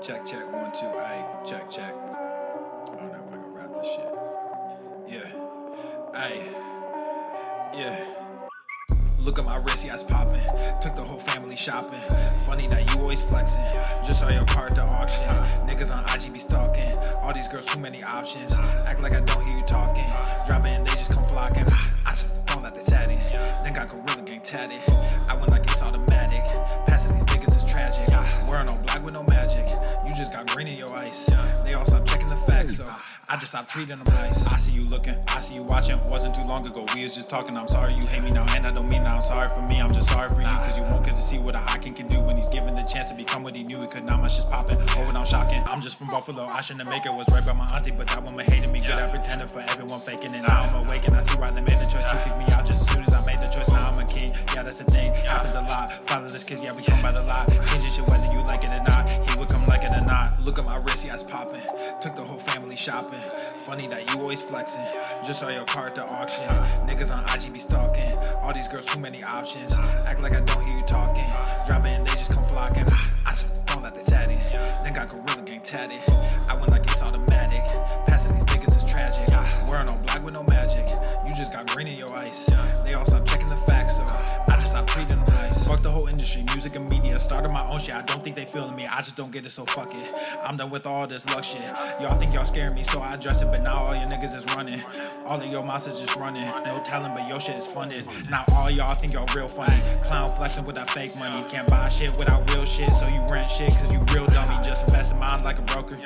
Check, check, 1, 2, ayy, check, check. I don't know if I can rap this shit. Yeah, ayy, yeah. Look at my wrist, yeah, it's poppin'. Took the whole family shopping. Funny that you always flexing. Just saw your car at the auction. Niggas on IG be stalking. All these girls, too many options. Act like I don't hear you talking. Drop it and they just come flocking. I just phone like they satin. Then got Gorilla Gang tatted. I went like it's automatic. Passing these niggas is tragic. Wearing all black with no magic. You just got green in your ice. They all stop checking the facts, so I just stopped treating them nice. I see you looking, I see you watching. Wasn't too long ago, we was just talking. I'm sorry you hate me now, and I don't mean that I'm sorry for me. I'm just sorry for you, cause you won't get to see what a hot king can do when he's given the chance to become what he knew he could. Not much just popping, oh, and I'm shocking. I'm just from Buffalo, I shouldn't make it. Was right by my auntie, but that woman hated me. Good at pretending for everyone faking it. Now I'm awake and I see why they made the choice to kick me out just as soon as I made the choice. Now I'm a king, yeah, that's the thing. Happens a lot. Fatherless kids, yeah, we come by the lot. Changing shit whether you like it or not. He would come like it or not. Look at my wrist, yeah, it's popping. Took the whole family shopping. Funny that you always flexing. Just saw your car at the auction. Niggas on IG be stalking. All these girls, too many options. Act like I don't hear you talking. Drop it and they just come flocking. I just phone like they satin. Then got Gorilla Gang tatted. I went like it's automatic. Passing these niggas is tragic. Wearing all black with no magic. You just got green in your ice. They all stop checking the facts, so I just stopped treating them nice. Fuck the whole industry, music and media. Started my own shit, I don't think they feeling me. I just don't get it, so fuck it. I'm done with all this luck shit. Y'all think y'all scaring me, so I address it. But now all your niggas is running. All of your mouths is just running. No talent, but your shit is funded. Now all y'all think y'all real funny. Clown flexing with that fake money. Can't buy shit without real shit, so you rent shit cause you real dummy. Just invest in mine like a broker.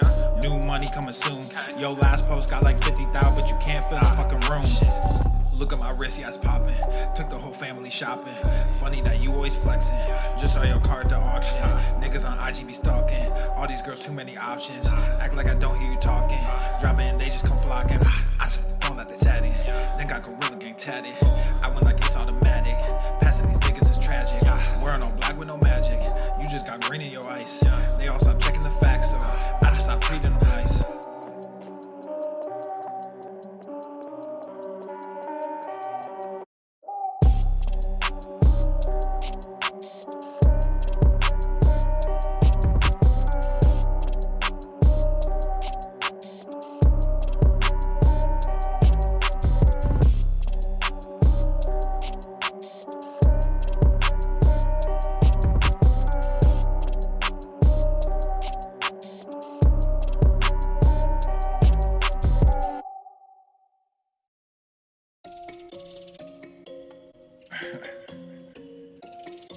New money coming soon. Yo, last post got like 50,000, but you can't fill the fucking room. Look at my wrist, yeah, it's popping. Took the whole family shopping. Funny that you always flexing. Just saw your car at the auction. Niggas on IG be stalking. All these girls, too many options. Act like I don't hear you talking. Drop it and they just come flocking. I just phone like they satin. Then got Gorilla Gang tatted. I went like it's automatic. Passing these niggas is tragic. Wearing all black with no magic. You just got green in your ice. They all stop checking the facts, so I just stopped treating them nice.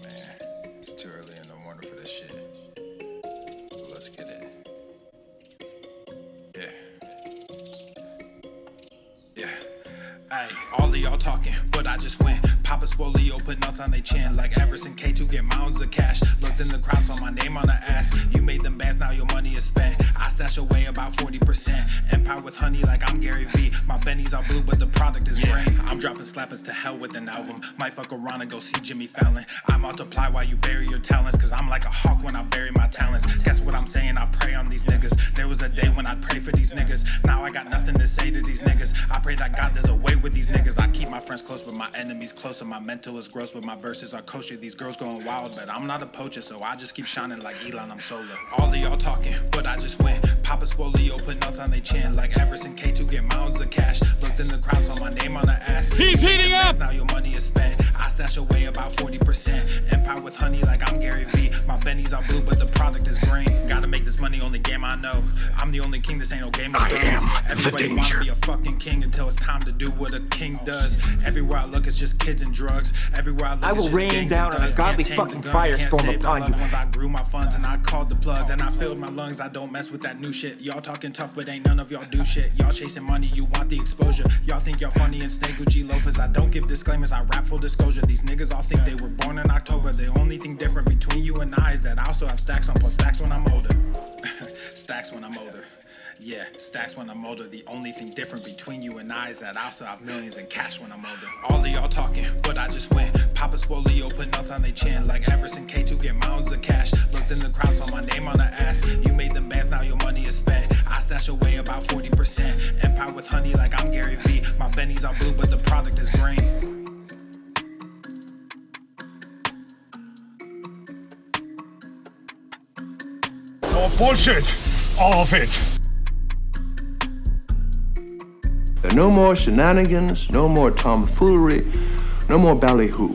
Man, it's too early in the morning for this shit. But let's get it. Yeah. Ayy, all of y'all talking, but I just went. Papa Swole, put nuts on they chin. Like Everson K2, get mounds of cash. Looked in the crowd, saw my name on the ass. You made them bands, now your money is spent. I stash away about 40%. Empire with honey like I'm Gary V. My bennies are blue, but the product is green. I'm dropping slappers to hell with an album. Might fuck around and go see Jimmy Fallon. I multiply while you bury your talents. Cause I'm like a hawk when I bury my talents. Guess what I'm saying? I pray on these niggas. There was a day when I'd pray for these niggas. Now I got nothing to say to these niggas. I pray that God does away with these niggas. I keep my friends close, but my enemies closer. My mental is gross, but my verses are kosher. These girls going wild, but I'm not a poacher, so I just keep shining like Elon, I'm solar. All of y'all talking, but I just went. Papa Swole, put nuts on they chin. Like Everson K2, get mounds of cash. Looked in the crowd, saw my name on the ass. He's heating up! Now your money is spent. I stash away about 40%. Empire with honey like I'm Gary V. My bennies are blue, but the product is green. Gotta make this money, only game I know. I'm the only king, this ain't no game of thrones. Everybody wanna be a fucking king until it's time to do what a king does. Everywhere I look, it's just kids and drugs. Everywhere I look, I will rain down on a godly fucking firestorm upon you. I grew my funds and I called the plug. Then I filled my lungs, I don't mess with that new shit. Y'all talking tough, but ain't none of y'all do shit. Y'all chasing money, you want the exposure. Y'all think y'all funny and snake Gucci loafers. I don't give disclaimers, I rap full disclosure. These niggas all think they were born in October. The only thing different between you and I is that I also have stacks on plus stacks when I'm older. Stacks when I'm older. Yeah, stacks when I'm older. The only thing different between you and I is that I also have millions in cash when I'm older. All of y'all talking, but I just went. Papa Swole, put nuts on they chin. Like Everson K2, get mounds of cash. Looked in the crowd, saw my name on the ass. You made them bands, now your money is spent. I stash away about 40%. Empire with honey like I'm Gary V. My bennies are blue, but the product is green. Bullshit! All of it! There are no more shenanigans, no more tomfoolery, no more ballyhoo.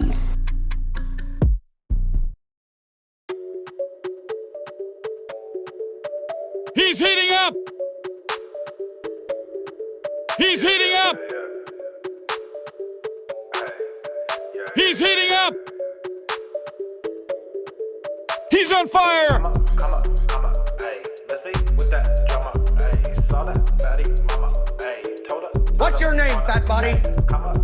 He's heating up! He's heating up! He's heating up! He's on fire! Come up, hey, let's be with that drama, hey, saw that fatty mama, hey, told her. What's your name, fat body? Come up,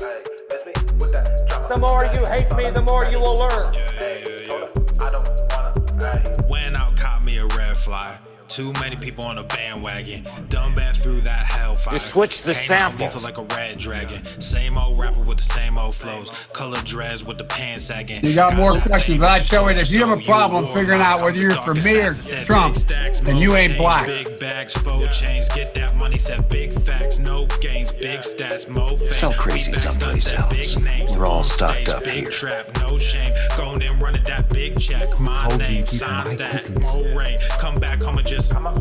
hey, let's be with that drama. The more you hate me, the more you will learn. Hey, told her, I don't wanna, hey. Went out, caught me a red fly. Too many people on a bandwagon. Done been through that hellfire. You switched the samples. Lethal like a red dragon. Same old rapper with the same old flows. Color dreads with the pants sagging. You got more questions, but I tell you, if you have a problem figuring out whether you're for me or Trump, then you ain't black. Big bags, full chains, get that money, said big facts, no gains, big stats, mo fame. So crazy someplace else. We're all stocked up big here. Trap, no shame. Going and running that big check. My name, sign that, more rain. Come back home and just Come up,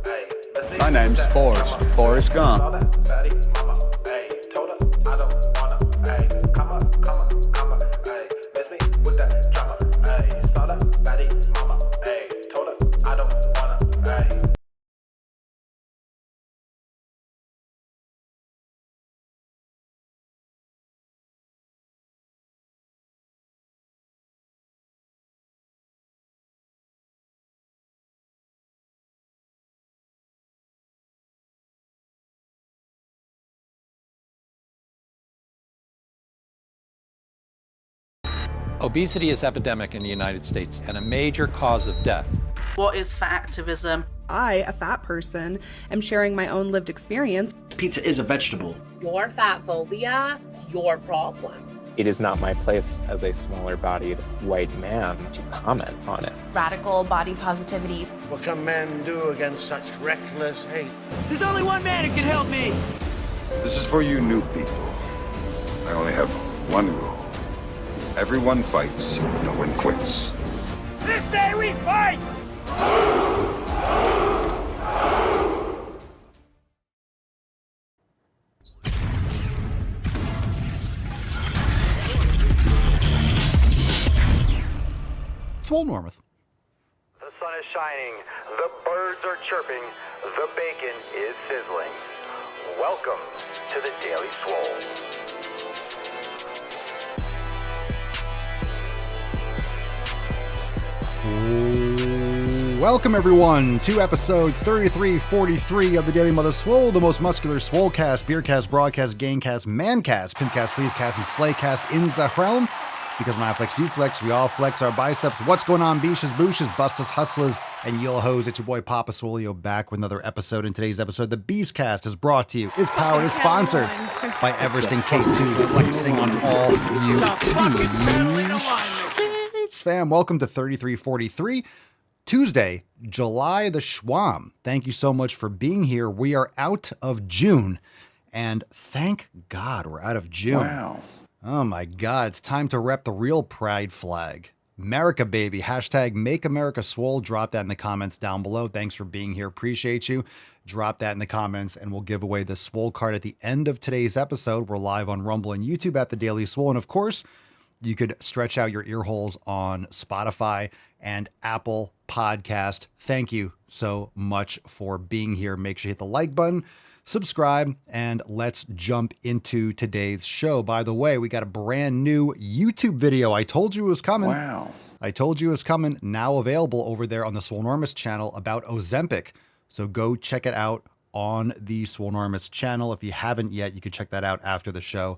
hey, let's be. My name's Forrest Gump. Saw that fatty mama, hey, told her, I don't wanna, hey, come up, hey, let's be with that drama, hey, saw that fatty mama, hey, told her, I don't wanna, hey. Obesity is epidemic in the United States and a major cause of death. What is fat activism? I, a fat person, am sharing my own lived experience. Pizza is a vegetable. Your fat phobia is your problem. It is not my place as a smaller-bodied white man to comment on it. Radical body positivity. What can men do against such reckless hate? There's only one man who can help me! This is for you new people. I only have one rule. Everyone fights, no one quits. This day we fight! Swole Normath. The sun is shining, the birds are chirping, the bacon is sizzling. Welcome to the Daily Swole. Welcome everyone to episode 3343 of the Daily Mother Swole, the most muscular Swolecast, Beercast, Broadcast, Gamecast, Mancast, Pimpcast, Sleazecast, and Slaycast in the realm. Because when I flex, you flex, we all flex our biceps. What's going on, beaches, booshes, bustas, hustlers, and yellow hoes? It's your boy Papa Swolio back with another episode. In today's episode, the Beastcast is brought to you, is powered, is sponsored by Everest and K2, flexing on all you beasts. Fam, welcome to 3343. Tuesday, July the Schwam. Thank you so much for being here. We are out of June, and thank God we're out of June. Wow. Oh my God, it's time to rep the real pride flag. America, baby. Hashtag Make America Swole. Drop that in the comments down below. Thanks for being here. Appreciate you. Drop that in the comments, and we'll give away the Swole card at the end of today's episode. We're live on Rumble and YouTube at The Daily Swole, and of course, you could stretch out your ear holes on Spotify and Apple Podcast. Thank you so much for being here. Make sure you hit the like button, subscribe, and let's jump into today's show. By the way, we got a brand new YouTube video. I told you it was coming. Wow. I told you it was coming. Now available over there on the Swolenormous channel about Ozempic. So go check it out on the Swolenormous channel. If you haven't yet, you can check that out after the show.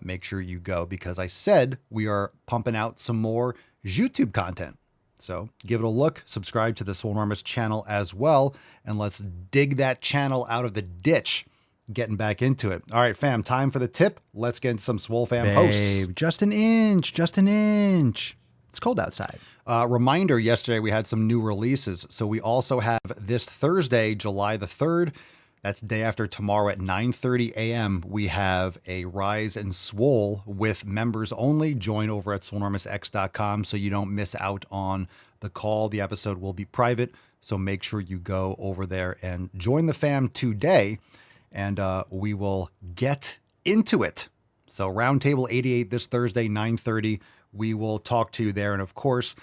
Make sure you go, because I said we are pumping out some more YouTube content. So give it a look, subscribe to the Swolenormous channel as well, and let's dig that channel out of the ditch, getting back into it. All right, fam, time for the tip. Let's get into some Swole fam hosts. Just an inch, just an inch. It's cold outside. Reminder, yesterday we had some new releases. So we also have this Thursday, July the 3rd, That's day after tomorrow at 9:30 a.m. We have a Rise and Swole with members only. Join over at swolenormousx.com so you don't miss out on the call. The episode will be private, so make sure you go over there and join the fam today, and we will get into it. So Roundtable 88 this Thursday, 9:30. We will talk to you there, and of course,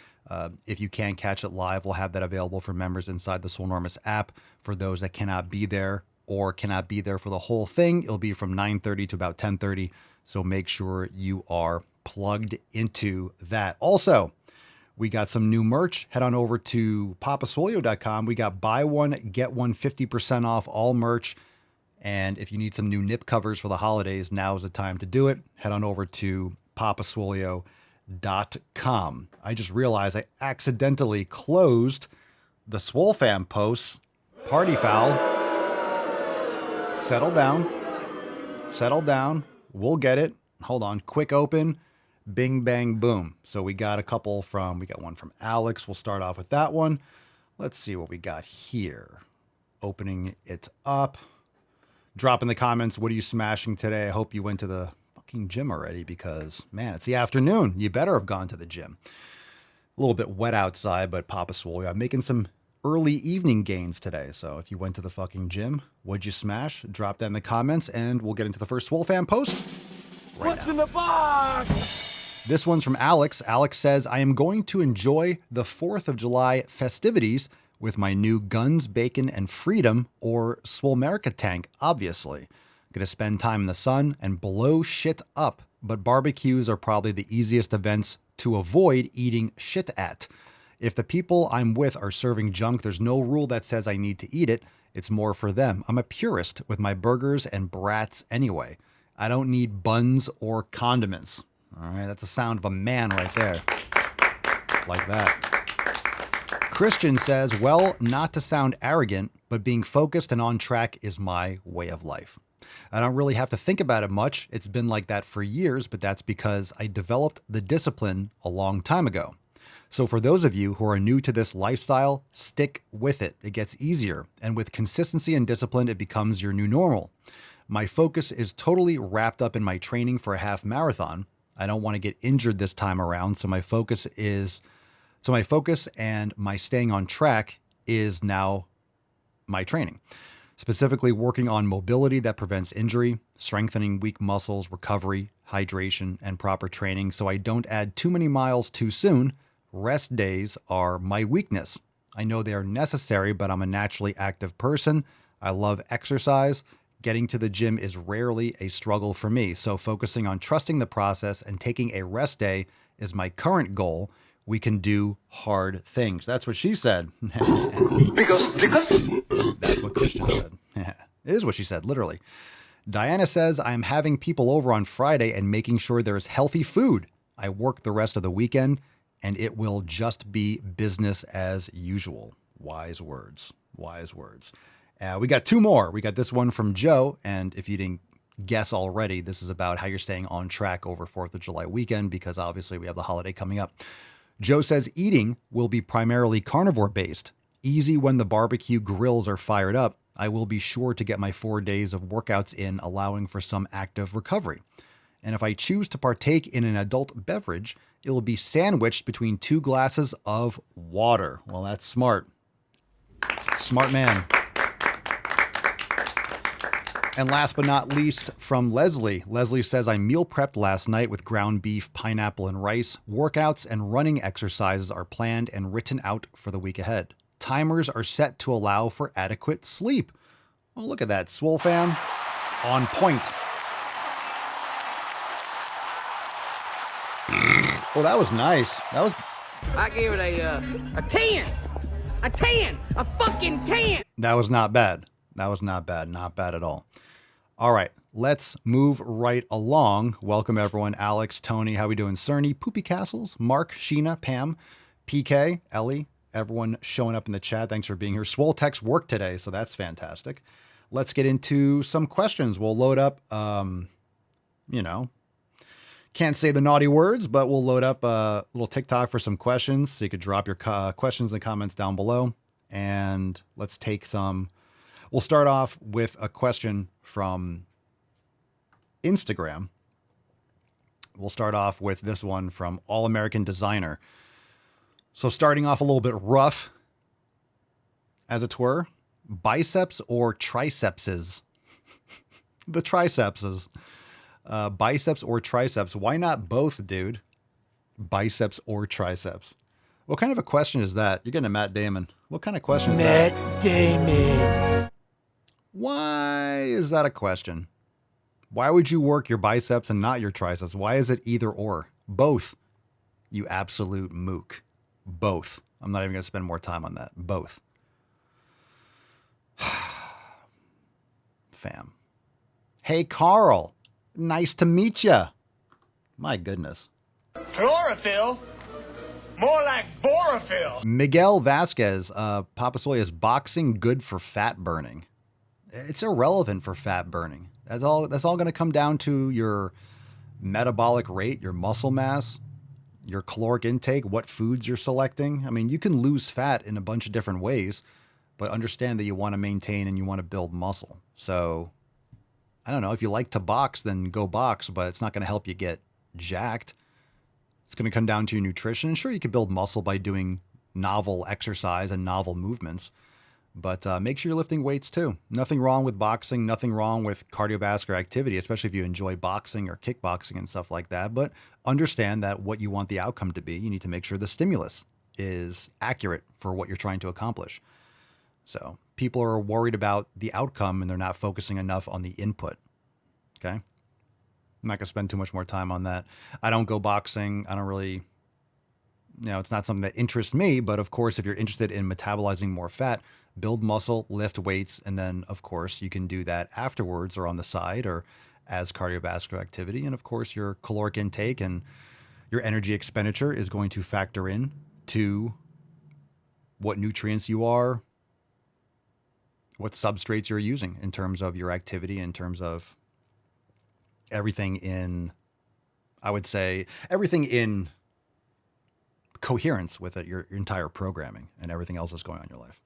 if you can't catch it live, we'll have that available for members inside the Swolenormous app. For those that cannot be there or cannot be there for the whole thing, it'll be from 9:30 to about 10:30. So make sure you are plugged into that. Also, we got some new merch. Head on over to papasolio.com. We got buy one, get one 50% off all merch. And if you need some new nip covers for the holidays, now is the time to do it. Head on over to papasolio.com. I just realized I accidentally closed the Swole Fam posts. Party foul. Settle down. Settle down. We'll get it. Hold on. Quick open. Bing, bang, boom. So we got one from Alex. We'll start off with that one. Let's see what we got here. Opening it up. Drop in the comments, what are you smashing today? I hope you went to the fucking gym already because, man, it's the afternoon. You better have gone to the gym. A little bit wet outside, but Papa Swole, I'm making some early evening gains today. So if you went to the fucking gym, what'd you smash? Drop that in the comments, and we'll get into the first Swole Fan post. What's in the box? This one's from Alex. Alex says, I am going to enjoy the 4th of July festivities with my new Guns, Bacon, and Freedom, or Swolemerica tank, obviously. Gonna spend time in the sun and blow shit up, but barbecues are probably the easiest events to avoid eating shit at. If the people I'm with are serving junk, there's no rule that says I need to eat it. It's more for them. I'm a purist with my burgers and brats anyway. I don't need buns or condiments. All right, that's the sound of a man right there. Like that. Christian says, well, not to sound arrogant, but being focused and on track is my way of life. I don't really have to think about it much. It's been like that for years, but that's because I developed the discipline a long time ago. So for those of you who are new to this lifestyle, stick with it. It gets easier. And with consistency and discipline, it becomes your new normal. My focus is totally wrapped up in my training for a half marathon. I don't want to get injured this time around, so my focus and my staying on track is now my training, specifically working on mobility that prevents injury, strengthening weak muscles, recovery, hydration, and proper training so I don't add too many miles too soon. Rest days are my weakness. I know they are necessary, but I'm a naturally active person. I love exercise. Getting to the gym is rarely a struggle for me, so focusing on trusting the process and taking a rest day is my current goal. We can do hard things. That's what she said. That's what Christian said. It is what she said, literally. Diana says, I'm having people over on Friday and making sure there's healthy food. I work the rest of the weekend, and it will just be business as usual. Wise words. Wise words. We got two more. We got this one from Joe, and if you didn't guess already, this is about how you're staying on track over 4th of July weekend, because obviously we have the holiday coming up. Joe says eating will be primarily carnivore based. Easy when the barbecue grills are fired up. I will be sure to get my 4 days of workouts in, allowing for some active recovery. And if I choose to partake in an adult beverage, it will be sandwiched between 2 glasses of water. Well, that's smart. Smart man. And last but not least, from Leslie. Leslie says, I meal prepped last night with ground beef, pineapple, and rice. Workouts and running exercises are planned and written out for the week ahead. Timers are set to allow for adequate sleep. Well, look at that. Swole fam, on point. Oh, that was nice. I give it a 10. A 10. A fucking 10. That was not bad. Not bad at all. All right, let's move right along. Welcome everyone. Alex, Tony, how we doing? Cerny, Poopy Castles, Mark, Sheena, Pam, PK, Ellie, everyone showing up in the chat. Thanks for being here. Swole Tech's work today, so that's fantastic. Let's get into some questions. We'll load up, can't say the naughty words, but we'll load up a little TikTok for some questions. So you could drop your questions in the comments down below. And let's take some We'll start off with a question from Instagram. We'll start off with this one from All American Designer. So starting off a little bit rough, as it were, biceps or tricepses? The tricepses. Biceps or triceps? Why not both, dude? Biceps or triceps? What kind of a question is that? You're getting a Matt Damon. What kind of question is that? Matt Damon. Why is that a question? Why would you work your biceps and not your triceps? Why is it either or? Both. You absolute mook. Both. I'm not even going to spend more time on that. Both. Fam. Hey, Carl. Nice to meet you. My goodness. Chlorophyll? More like borophyll. Miguel Vasquez, Papa Soy, is boxing good for fat burning? It's irrelevant for fat burning. That's all going to come down to your metabolic rate, your muscle mass, your caloric intake, what foods you're selecting. I mean, you can lose fat in a bunch of different ways, but understand that you want to maintain and you want to build muscle. So, I don't know, if you like to box, then go box, but it's not going to help you get jacked. It's going to come down to your nutrition. Sure, you can build muscle by doing novel exercise and novel movements, but make sure you're lifting weights too. Nothing wrong with boxing, nothing wrong with cardiovascular activity, especially if you enjoy boxing or kickboxing and stuff like that. But understand that what you want the outcome to be, you need to make sure the stimulus is accurate for what you're trying to accomplish. So people are worried about the outcome and they're not focusing enough on the input. Okay. I'm not going to spend too much more time on that. I don't go boxing. I don't really, it's not something that interests me, but of course, if you're interested in metabolizing more fat, build muscle, lift weights, and then of course you can do that afterwards or on the side or as cardiovascular activity. And of course your caloric intake and your energy expenditure is going to factor in to what nutrients you are, what substrates you're using in terms of your activity, in terms of everything in, I would say, everything in coherence with it, your entire programming and everything else that's going on in your life.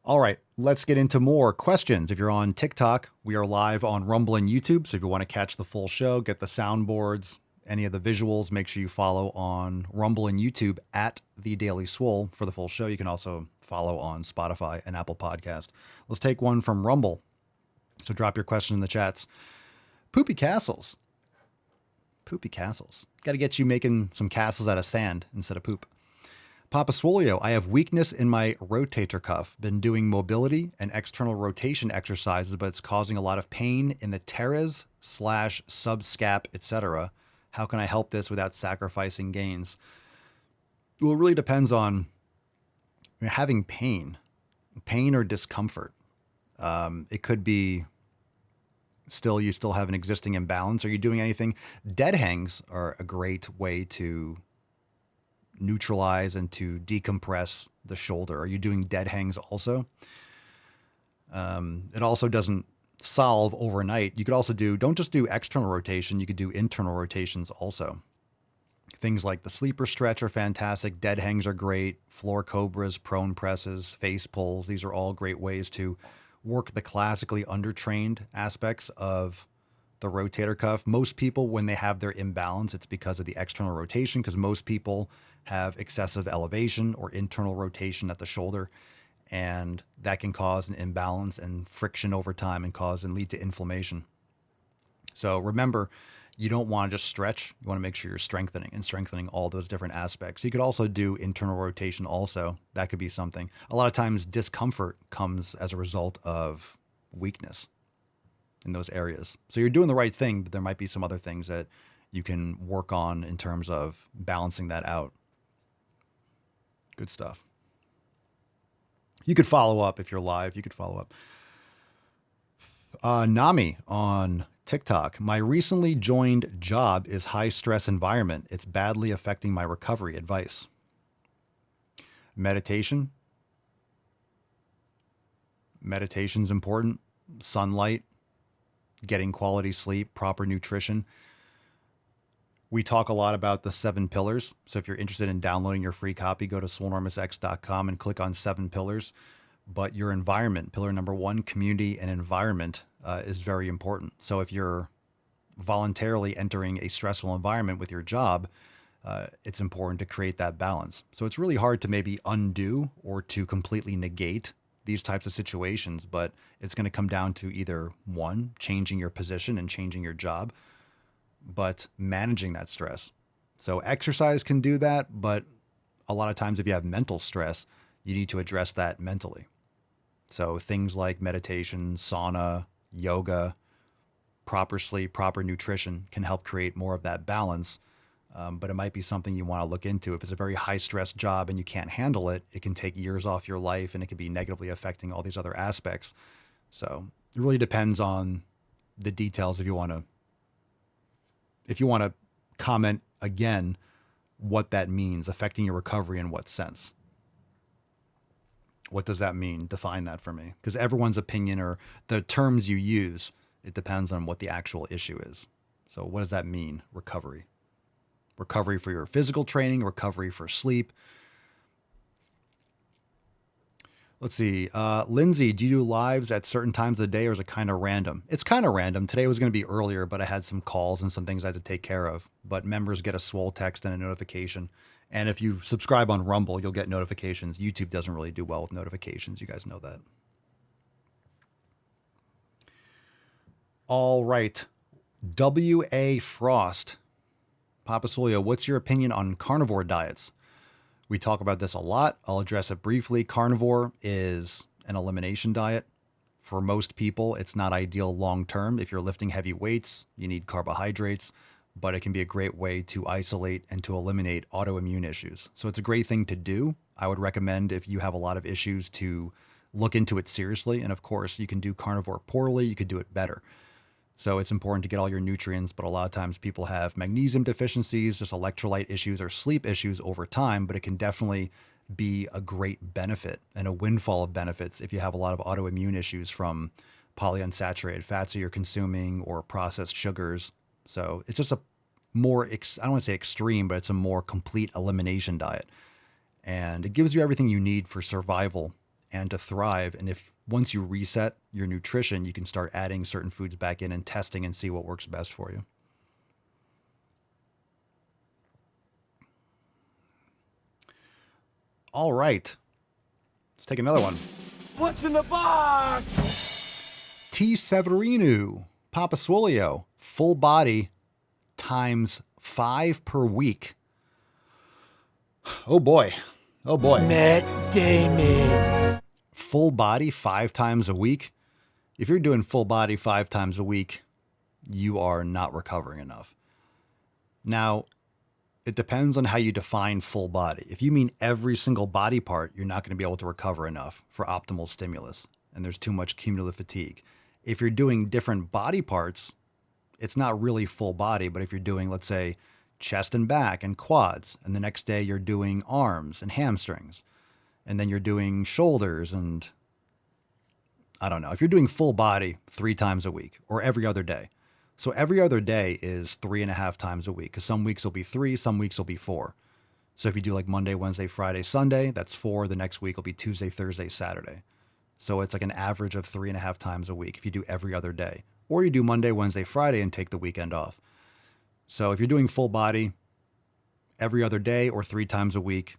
All right, let's get into more questions. If you're on TikTok, we are live on Rumble and YouTube. So if you want to catch the full show, get the soundboards, any of the visuals, make sure you follow on Rumble and YouTube at The Daily Swole for the full show. You can also follow on Spotify and Apple Podcast. Let's take one from Rumble. So drop your question in the chats. Poopy castles. Poopy castles. Got to get you making some castles out of sand instead of poop. Papa Swolio, I have weakness in my rotator cuff. Been doing mobility and external rotation exercises, but it's causing a lot of pain in the teres / subscap, etc. How can I help this without sacrificing gains? Well, it really depends on having pain or discomfort. It could be you still have an existing imbalance. Are you doing anything? Dead hangs are a great way to neutralize and to decompress the shoulder. Are you doing dead hangs also? It also doesn't solve overnight. You could also don't just do external rotation. You could do internal rotations also. Things like the sleeper stretch are fantastic. Dead hangs are great. Floor cobras, prone presses, face pulls. These are all great ways to work the classically undertrained aspects of the rotator cuff. Most people, when they have their imbalance, it's because of the external rotation, because most people have excessive elevation or internal rotation at the shoulder, and that can cause an imbalance and friction over time and lead to inflammation. So remember, you don't want to just stretch. You want to make sure you're strengthening all those different aspects. You could also do internal rotation also. That could be something. A lot of times discomfort comes as a result of weakness in those areas. So you're doing the right thing, but there might be some other things that you can work on in terms of balancing that out. Good stuff. You could follow up if you're live. You could follow up. Nami on TikTok. My recently joined job is high stress environment. It's badly affecting my recovery. Advice. Meditation. Meditation's important. Sunlight. Getting quality sleep. Proper nutrition. We talk a lot about the 7 pillars. So if you're interested in downloading your free copy, go to swolenormousx.com and click on 7 pillars. but your environment, pillar number one, community and environment, is very important. So if you're voluntarily entering a stressful environment with your job, it's important to create that balance. So it's really hard to maybe undo or to completely negate these types of situations, but it's going to come down to either one, changing your position and changing your job, but managing that stress. So exercise can do that, but a lot of times if you have mental stress, you need to address that mentally. So things like meditation, sauna, yoga, proper sleep, proper nutrition can help create more of that balance. But it might be something you want to look into. If it's a very high stress job and you can't handle it, it can take years off your life and it can be negatively affecting all these other aspects. So it really depends on the details. If you want to comment again, what that means, affecting your recovery in what sense? What does that mean? Define that for me. Because everyone's opinion or the terms you use, it depends on what the actual issue is. So what does that mean? Recovery. Recovery for your physical training, recovery for sleep. Let's see. Lindsay, do you do lives at certain times of the day or is it kind of random? It's kind of random. Today was going to be earlier, but I had some calls and some things I had to take care of. But members get a Swole text and a notification. And if you subscribe on Rumble, you'll get notifications. YouTube doesn't really do well with notifications. You guys know that. All right. W.A. Frost. Papa Solio, what's your opinion on carnivore diets? We talk about this a lot. I'll address it briefly. Carnivore is an elimination diet. For most people, it's not ideal long-term. If you're lifting heavy weights, you need carbohydrates, but it can be a great way to isolate and to eliminate autoimmune issues. So it's a great thing to do. I would recommend if you have a lot of issues to look into it seriously. And of course, you can do carnivore poorly. You could do it better. So it's important to get all your nutrients, but a lot of times people have magnesium deficiencies, just electrolyte issues or sleep issues over time, but it can definitely be a great benefit and a windfall of benefits if you have a lot of autoimmune issues from polyunsaturated fats that you're consuming or processed sugars. So it's just a more, I don't want to say extreme, but it's a more complete elimination diet. And it gives you everything you need for survival and to thrive. And if once you reset your nutrition, you can start adding certain foods back in and testing and see what works best for you. All right. Let's take another one. What's in the box? T. Severino, Papa Swolio, full body times 5 per week. Oh boy. Oh boy. Matt Damon. Full body 5 times a week. If you're doing full body 5 times a week, you are not recovering enough. Now, it depends on how you define full body. If you mean every single body part, you're not going to be able to recover enough for optimal stimulus, and there's too much cumulative fatigue. If you're doing different body parts, it's not really full body, but if you're doing, let's say, chest and back and quads, and the next day you're doing arms and hamstrings, and then you're doing shoulders and I don't know. If you're doing full body 3 times a week or every other day. So every other day is 3.5 times a week because some weeks will be 3, some weeks will be 4. So if you do like Monday, Wednesday, Friday, Sunday, that's 4. The next week will be Tuesday, Thursday, Saturday. So it's like an average of 3.5 times a week if you do every other day. Or you do Monday, Wednesday, Friday and take the weekend off. So if you're doing full body every other day or 3 times a week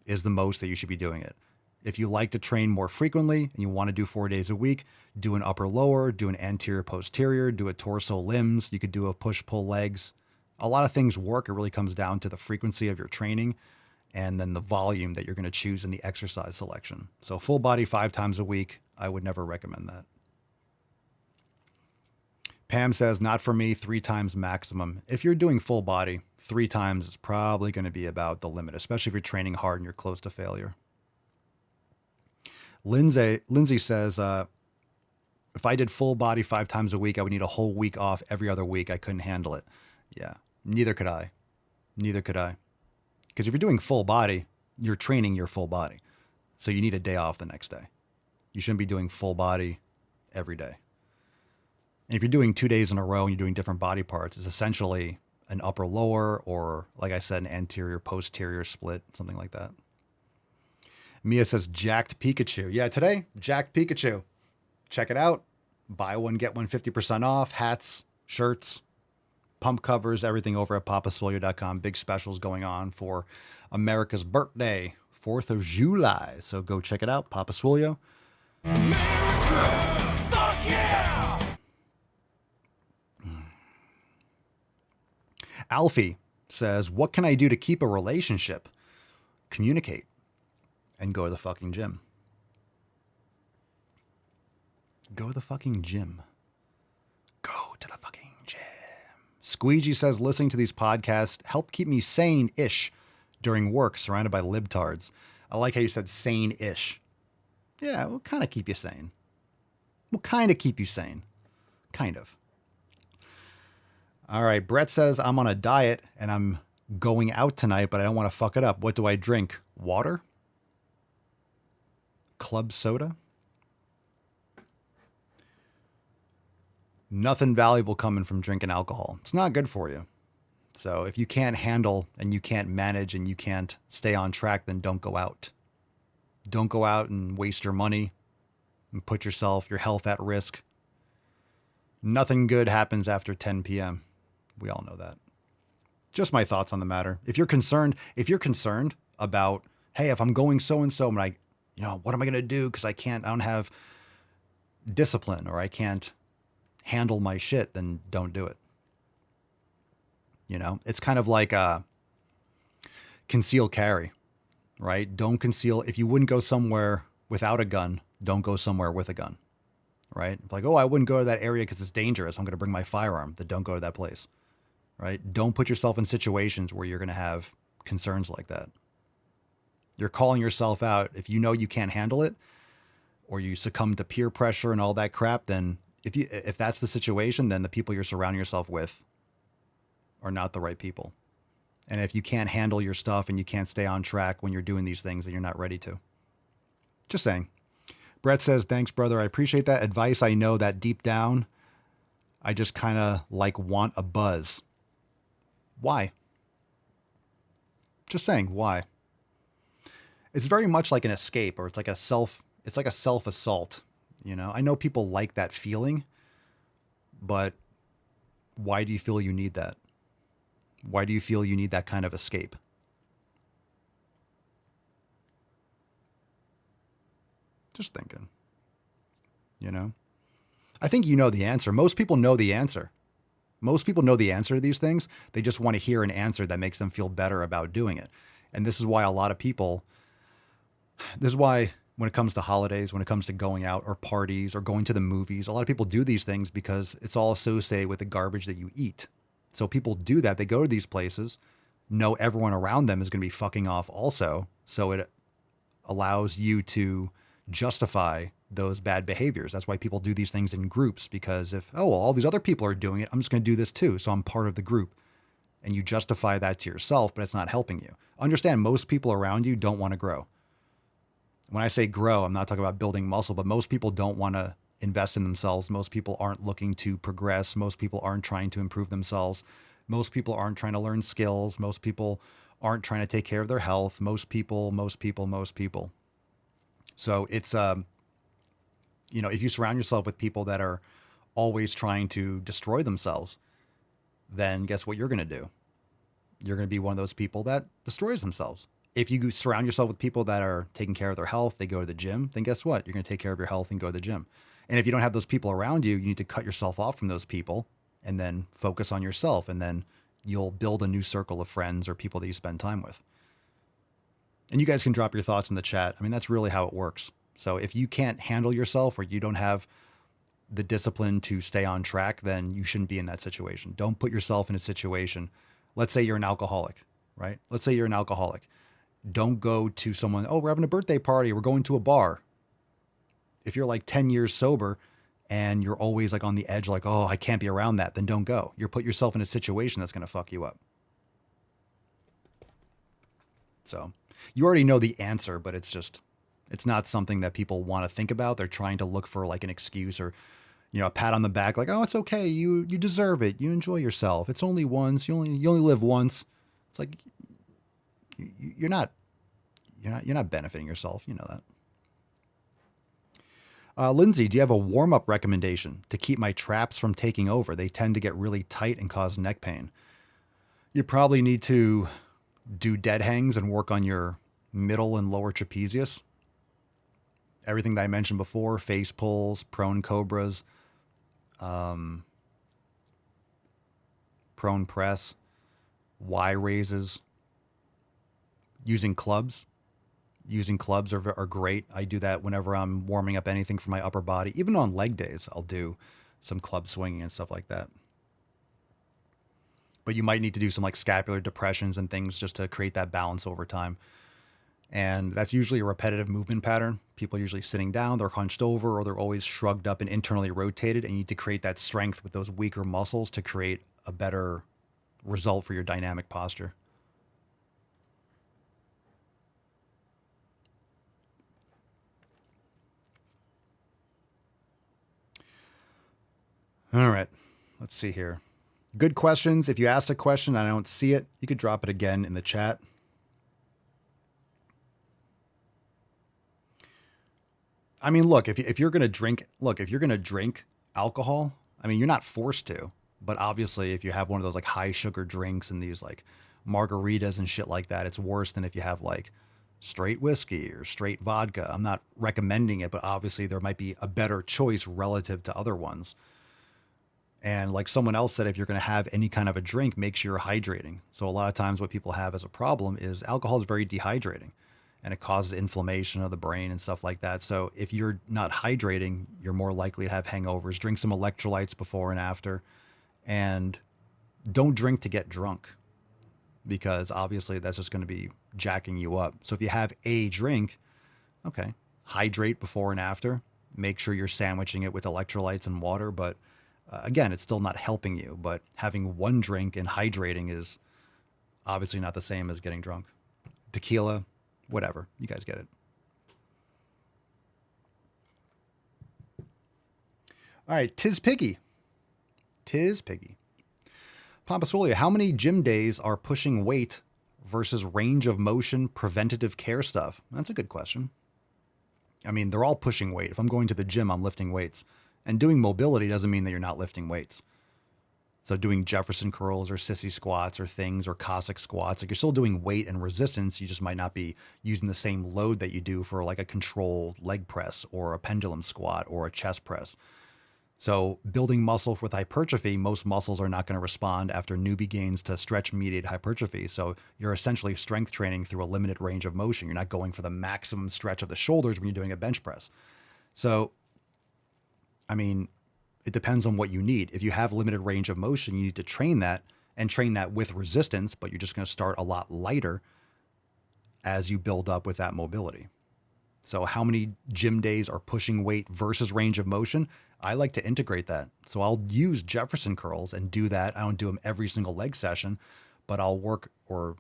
is the most that you should be doing it. If you like to train more frequently and you want to do 4 days a week, do an upper lower, do an anterior posterior, do a torso limbs. You could do a push pull legs. A lot of things work. It really comes down to the frequency of your training and then the volume that you're going to choose in the exercise selection. So full body 5 times a week, I would never recommend that. Pam says, not for me, 3 times maximum. If you're doing full body, 3 times is probably going to be about the limit, especially if you're training hard and you're close to failure. Lindsay says, if I did full body 5 times a week, I would need a whole week off every other week. I couldn't handle it. Yeah, neither could I. Neither could I. Because if you're doing full body, you're training your full body. So you need a day off the next day. You shouldn't be doing full body every day. And if you're doing 2 days in a row and you're doing different body parts, it's essentially an upper lower or, like I said, an anterior posterior split, something like that. Mia says jacked Pikachu. Yeah, today, jacked Pikachu. Check it out. Buy one, get one 50% off. Hats, shirts, pump covers, everything over at papaswolio.com. Big specials going on for America's birthday, 4th of July. So go check it out, Papa Swolio. Fuck yeah! Alfie says, what can I do to keep a relationship? Communicate and go to the fucking gym. Go to the fucking gym. Go to the fucking gym. Squeegee says, listening to these podcasts help keep me sane-ish during work surrounded by libtards. I like how you said sane-ish. Yeah, we'll kind of keep you sane. We'll kind of keep you sane. Kind of. All right, Brett says, I'm on a diet and I'm going out tonight, but I don't want to fuck it up. What do I drink? Water? Club soda? Nothing valuable coming from drinking alcohol. It's not good for you. So if you can't handle and you can't manage and you can't stay on track, then don't go out. Don't go out and waste your money and put yourself, your health at risk. Nothing good happens after 10 p.m. We all know that. Just my thoughts on the matter. If you're concerned about, hey, if I'm going so-and-so, I'm like, what am I going to do? Because I don't have discipline or I can't handle my shit, then don't do it. It's kind of like conceal carry, right? Don't conceal. If you wouldn't go somewhere without a gun, don't go somewhere with a gun, right? Like, oh, I wouldn't go to that area because it's dangerous. I'm going to bring my firearm. Then don't go to that place, right? Don't put yourself in situations where you're going to have concerns like that. You're calling yourself out. If you know you can't handle it or you succumb to peer pressure and all that crap, then if that's the situation, then the people you're surrounding yourself with are not the right people. And if you can't handle your stuff and you can't stay on track when you're doing these things, then you're not ready to. Just saying. Brett says, thanks, brother. I appreciate that advice. I know that deep down, I just kind of want a buzz. Why? Just saying, why? It's very much like an escape, or it's like a self-assault. I know people like that feeling, but why do you feel you need that? Why do you feel you need that kind of escape? Just thinking, I think you know the answer. Most people know the answer. Most people know the answer to these things. They just want to hear an answer that makes them feel better about doing it. And this is why when it comes to holidays, when it comes to going out or parties or going to the movies, a lot of people do these things because it's all associated with the garbage that you eat. So people do that. They go to these places, know everyone around them is going to be fucking off also. So it allows you to justify those bad behaviors. That's why people do these things in groups, because all these other people are doing it, I'm just going to do this too. So I'm part of the group. And you justify that to yourself, but it's not helping you. Understand, most people around you don't want to grow. When I say grow, I'm not talking about building muscle, but most people don't want to invest in themselves. Most people aren't looking to progress. Most people aren't trying to improve themselves. Most people aren't trying to learn skills. Most people aren't trying to take care of their health. Most people. So it's, if you surround yourself with people that are always trying to destroy themselves, then guess what you're going to do? You're going to be one of those people that destroys themselves. If you surround yourself with people that are taking care of their health, they go to the gym, then guess what? You're going to take care of your health and go to the gym. And if you don't have those people around you, you need to cut yourself off from those people and then focus on yourself. And then you'll build a new circle of friends or people that you spend time with. And you guys can drop your thoughts in the chat. I mean, that's really how it works. So if you can't handle yourself or you don't have the discipline to stay on track, then you shouldn't be in that situation. Don't put yourself in a situation. Let's say you're an alcoholic, right? Let's say you're an alcoholic. Don't go to someone, we're having a birthday party, we're going to a bar. If you're like 10 years sober and you're always like on the edge, like, I can't be around that, then don't go. You're put yourself in a situation that's going to fuck you up. So you already know the answer, but it's not something that people want to think about. They're trying to look for like an excuse or, a pat on the back, like, it's okay. You deserve it. You enjoy yourself. It's only once. You only live once. It's like, you're not you're not benefiting yourself. You know that. Lindsay, do you have a warm-up recommendation to keep my traps from taking over? They tend to get really tight and cause neck pain. You probably need to do dead hangs and work on your middle and lower trapezius. Everything that I mentioned before, face pulls, prone cobras, prone press, Y raises, using clubs. Using clubs are great. I do that whenever I'm warming up anything for my upper body. Even on leg days, I'll do some club swinging and stuff like that. But you might need to do some like scapular depressions and things just to create that balance over time. And that's usually a repetitive movement pattern. People are usually sitting down, they're hunched over, or they're always shrugged up and internally rotated. And you need to create that strength with those weaker muscles to create a better result for your dynamic posture. All right, let's see here. Good questions. If you asked a question and I don't see it, you could drop it again in the chat. I mean, look, if you're going to drink, alcohol, I mean, you're not forced to, but obviously if you have one of those like high sugar drinks and these like margaritas and shit like that, it's worse than if you have like straight whiskey or straight vodka. I'm not recommending it, but obviously there might be a better choice relative to other ones. And like someone else said, if you're going to have any kind of a drink, make sure you're hydrating. So a lot of times what people have as a problem is alcohol is very dehydrating and it causes inflammation of the brain and stuff like that. So if you're not hydrating, you're more likely to have hangovers. Drink some electrolytes before and after, and don't drink to get drunk, because obviously that's just going to be jacking you up. So if you have a drink, okay, hydrate before and after. Make sure you're sandwiching it with electrolytes and water, but again, it's still not helping you. But having one drink and hydrating is obviously not the same as getting drunk. Tequila, whatever, you guys get it. All right, Tis Piggy. Pompasulia, how many gym days are pushing weight versus range of motion preventative care stuff? That's a good question. I mean, they're all pushing weight. If I'm going to the gym, I'm lifting weights. And doing mobility doesn't mean that you're not lifting weights. So doing Jefferson curls or sissy squats or things or Cossack squats, like you're still doing weight and resistance. You just might not be using the same load that you do for like a controlled leg press or a pendulum squat or a chest press. So building muscle with hypertrophy, most muscles are not going to respond after newbie gains to stretch mediated hypertrophy. So you're essentially strength training through a limited range of motion. You're not going for the maximum stretch of the shoulders when you're doing a bench press. So, I mean, it depends on what you need. If you have limited range of motion, you need to train that and train that with resistance, but you're just going to start a lot lighter as you build up with that mobility. So how many gym days are pushing weight versus range of motion? I like to integrate that. So I'll use Jefferson curls and do that. I don't do them every single leg session, but I'll work, or,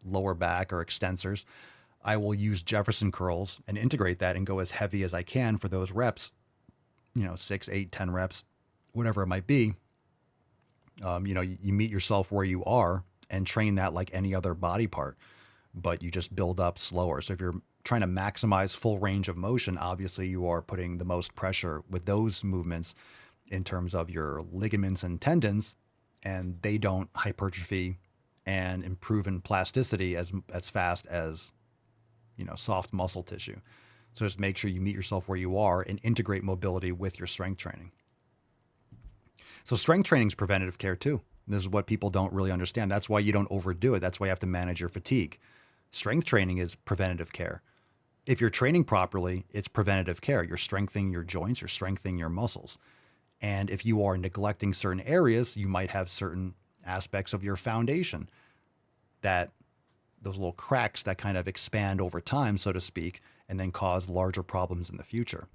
lower back or extensors. I will use Jefferson curls and integrate that and go as heavy as I can for those reps, 6, 8, 10 reps, whatever it might be. You meet yourself where you are and train that like any other body part, but you just build up slower. So if you're trying to maximize full range of motion, obviously you are putting the most pressure with those movements in terms of your ligaments and tendons, and they don't hypertrophy and improve in plasticity as fast as, soft muscle tissue. So just make sure you meet yourself where you are and integrate mobility with your strength training. So strength training is preventative care too. This is what people don't really understand. That's why you don't overdo it. That's why you have to manage your fatigue. Strength training is preventative care. If you're training properly, it's preventative care. You're strengthening your joints, you're strengthening your muscles. And if you are neglecting certain areas, you might have certain aspects of your foundation that those little cracks that kind of expand over time, so to speak, and then cause larger problems in the future.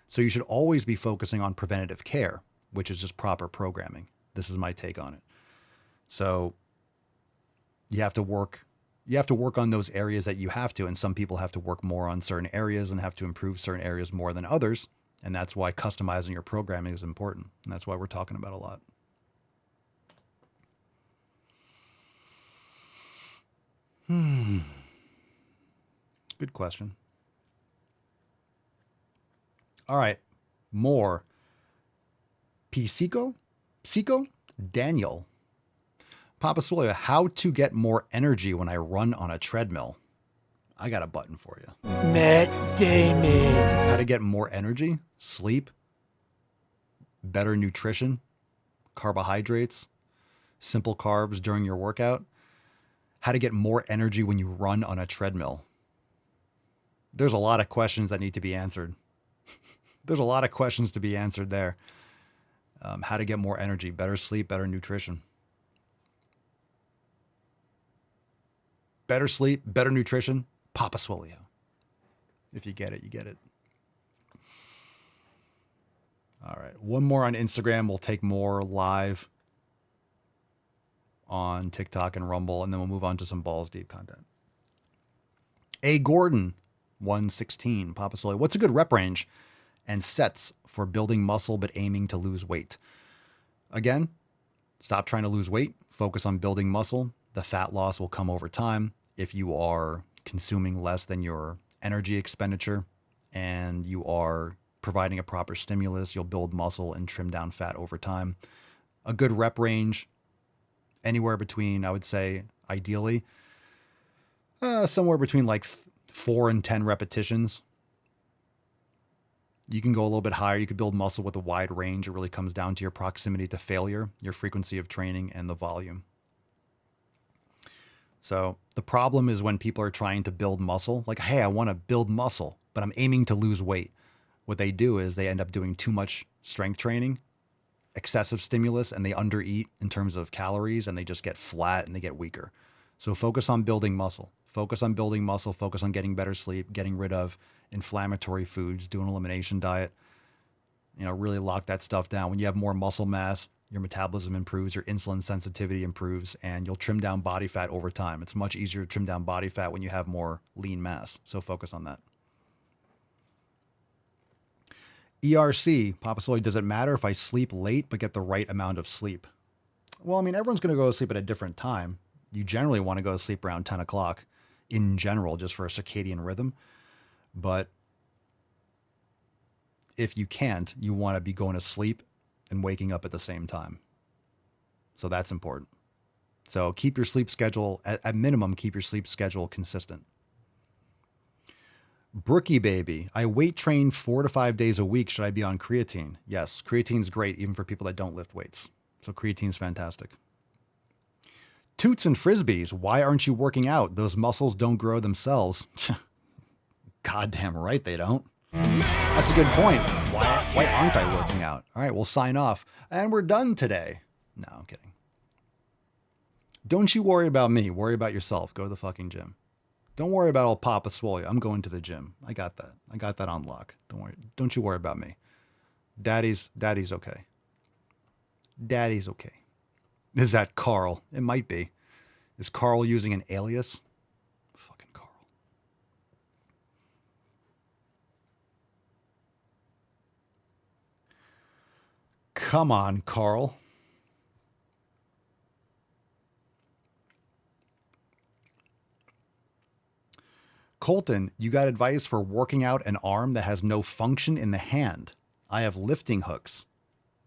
So you should always be focusing on preventative care, which is just proper programming. This is my take on it. So you have to work on those areas that you have to, and some people have to work more on certain areas and have to improve certain areas more than others. And that's why customizing your programming is important. And that's why we're talking about a lot. Good question. All right. More. Psico? Daniel. Papa Swole, how to get more energy when I run on a treadmill. I got a button for you. Matt Damon. How to get more energy? Sleep. Better nutrition. Carbohydrates. Simple carbs during your workout. How to get more energy when you run on a treadmill. There's a lot of questions that need to be answered. There's a lot of questions to be answered there. How to get more energy, better sleep, better nutrition. Better sleep, better nutrition, Papa Swole. If you get it, you get it. All right. One more on Instagram. We'll take more live on TikTok and Rumble, and then we'll move on to some balls deep content. A. Gordon, 116. Papa Swole, what's a good rep range and sets for building muscle but aiming to lose weight? Again, stop trying to lose weight. Focus on building muscle. The fat loss will come over time if you are consuming less than your energy expenditure and you are providing a proper stimulus. You'll build muscle and trim down fat over time. A good rep range, anywhere between, I would say, ideally, somewhere between like 4 and 10 repetitions. You can go a little bit higher. You could build muscle with a wide range. It really comes down to your proximity to failure, your frequency of training, and the volume. So the problem is when people are trying to build muscle, like, hey, I want to build muscle, but I'm aiming to lose weight. What they do is they end up doing too much strength training, excessive stimulus, and they undereat in terms of calories, and they just get flat and they get weaker. So focus on building muscle. Focus on building muscle. Focus on getting better sleep, getting rid of inflammatory foods, do an elimination diet. Really lock that stuff down. When you have more muscle mass, your metabolism improves, your insulin sensitivity improves, and you'll trim down body fat over time. It's much easier to trim down body fat when you have more lean mass. So focus on that. ERC, Papa Swole, does it matter if I sleep late but get the right amount of sleep? Well, everyone's going to go to sleep at a different time. You generally want to go to sleep around 10 o'clock in general, just for a circadian rhythm. But if you can't, you want to be going to sleep and waking up at the same time. So that's important. So keep your sleep schedule, at minimum, keep your sleep schedule consistent. Brookie baby, I weight train 4 to 5 days a week. Should I be on creatine? Yes, creatine's great even for people that don't lift weights. So creatine's fantastic. Toots and Frisbees, why aren't you working out? Those muscles don't grow themselves. Goddamn right they don't. That's a good point. Why aren't I working out? All right, we'll sign off. And we're done today. No, I'm kidding. Don't you worry about me. Worry about yourself. Go to the fucking gym. Don't worry about old Papa Swole. I'm going to the gym. I got that. I got that on lock. Don't worry. Don't you worry about me. Daddy's okay. Daddy's okay. Is that Carl? It might be. Is Carl using an alias? Fucking Carl. Come on, Carl. Colton, you got advice for working out an arm that has no function in the hand. I have lifting hooks.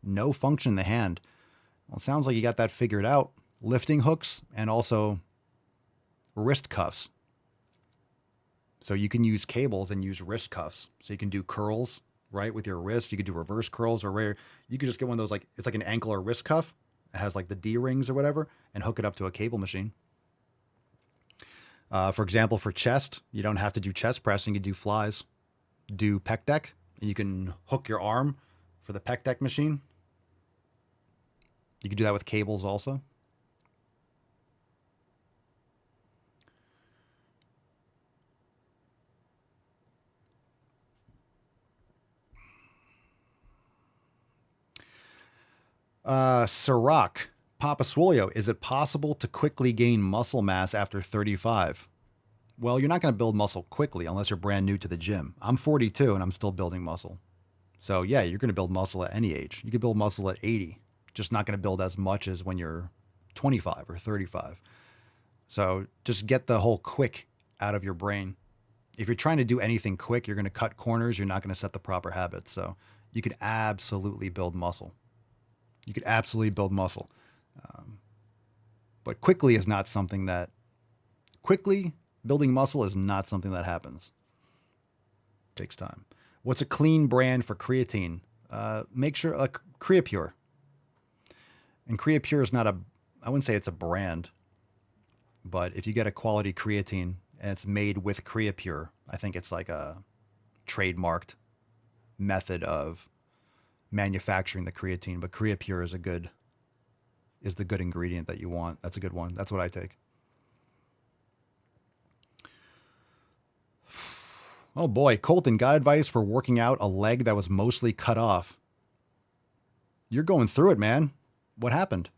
No function in the hand. Well, it sounds like you got that figured out. Lifting hooks and also wrist cuffs. So you can use cables and use wrist cuffs. So you can do curls, right, with your wrist. You could do reverse curls, or where you could just get one of those, like, it's like an ankle or wrist cuff. It has like the D rings or whatever, and hook it up to a cable machine. For example, for chest, you don't have to do chest pressing. You do flies. Do pec deck. And you can hook your arm for the pec deck machine. You can do that with cables also. Sirach, Papa Swole, is it possible to quickly gain muscle mass after 35? Well, you're not going to build muscle quickly unless you're brand new to the gym. I'm 42 and I'm still building muscle. So yeah, you're going to build muscle at any age. You could build muscle at 80, just not going to build as much as when you're 25 or 35. So just get the whole quick out of your brain. if you're trying to do anything quick, you're going to cut corners. You're not going to set the proper habits. So you could absolutely build muscle. You could absolutely build muscle. But quickly is not something that, quickly building muscle is not something that happens. It takes time. What's a clean brand for creatine? Make sure, Creapure. And Creapure is not I wouldn't say it's a brand, but if you get a quality creatine and it's made with Creapure, I think it's like a trademarked method of manufacturing the creatine, but Creapure is the good ingredient that you want. That's a good one. That's what I take. Oh boy, Colton, got advice for working out a leg that was mostly cut off. You're going through it, man. What happened?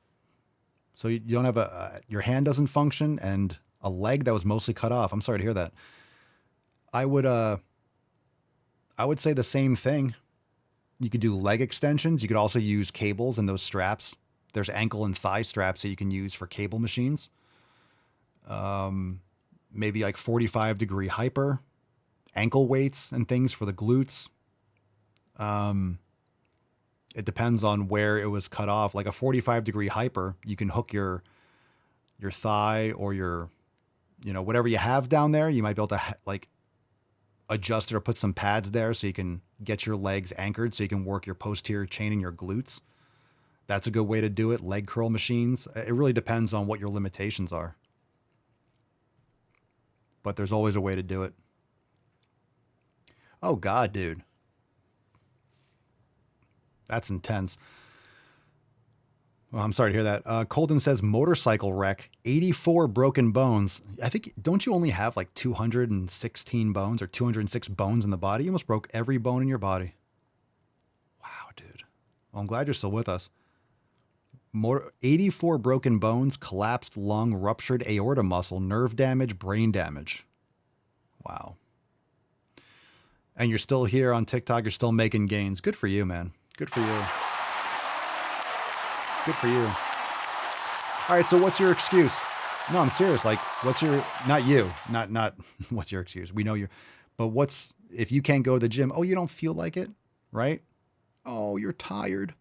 So you don't have your hand doesn't function and a leg that was mostly cut off. I'm sorry to hear that. I would say the same thing. You could do leg extensions. You could also use cables and those straps. There's ankle and thigh straps that you can use for cable machines. Maybe like 45-degree hyper, ankle weights and things for the glutes. It depends on where it was cut off. Like a 45-degree hyper, you can hook your thigh or your, whatever you have down there. You might be able to like adjust it or put some pads there so you can get your legs anchored so you can work your posterior chain and your glutes. That's a good way to do it. Leg curl machines. It really depends on what your limitations are. But there's always a way to do it. Oh, God, dude. That's intense. Well, I'm sorry to hear that. Colton says motorcycle wreck, 84 broken bones. I think, don't you only have like 216 bones or 206 bones in the body? You almost broke every bone in your body. Wow, dude. Well, I'm glad you're still with us. 84 broken bones, collapsed lung, ruptured aorta muscle, nerve damage, brain damage. Wow. And you're still here on TikTok. You're still making gains. Good for you, man. Good for you. Good for you. All right, so what's your excuse? No, I'm serious. Like, what's your, not you, not what's your excuse? We know you're, but what's, if you can't go to the gym, oh, you don't feel like it, right? Oh, you're tired.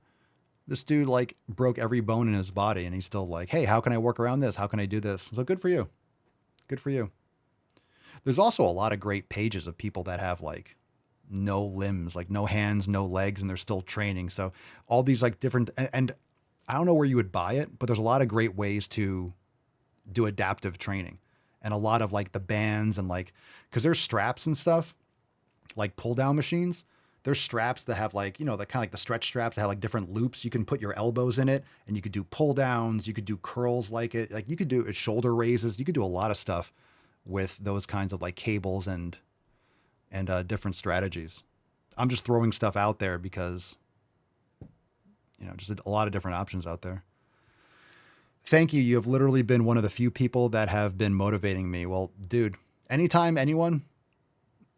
This dude like broke every bone in his body and he's still like, hey, how can I work around this? How can I do this? So good for you. Good for you. There's also a lot of great pages of people that have like no limbs, like no hands, no legs, and they're still training. So all these like different, and I don't know where you would buy it, but there's a lot of great ways to do adaptive training and a lot of like the bands and like, cause there's straps and stuff like pull down machines. There's straps that have like, the kind of like the stretch straps that have like different loops. You can put your elbows in it and you could do pull downs. You could do curls like it. Like you could do shoulder raises. You could do a lot of stuff with those kinds of like cables and different strategies. I'm just throwing stuff out there because, just a lot of different options out there. Thank you. You have literally been one of the few people that have been motivating me. Well, dude, anytime anyone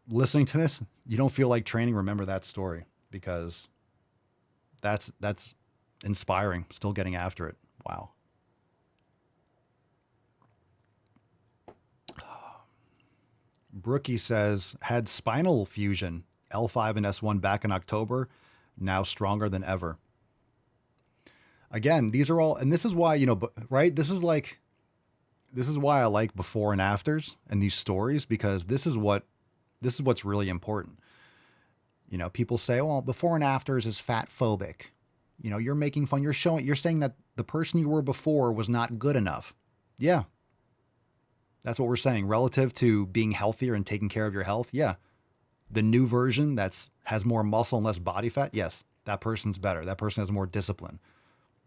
listening to this, you don't feel like training, remember that story because that's inspiring. Still getting after it. Wow. Brookie says, had spinal fusion, L5 and S1 back in October, now stronger than ever. Again, these are all, and this is why, right? This is why I like before and afters and these stories, because this is what's really important. People say, well, before and afters is fat phobic. You're making fun. You're saying that the person you were before was not good enough. Yeah. That's what we're saying relative to being healthier and taking care of your health. Yeah. The new version has more muscle and less body fat. Yes. That person's better. That person has more discipline.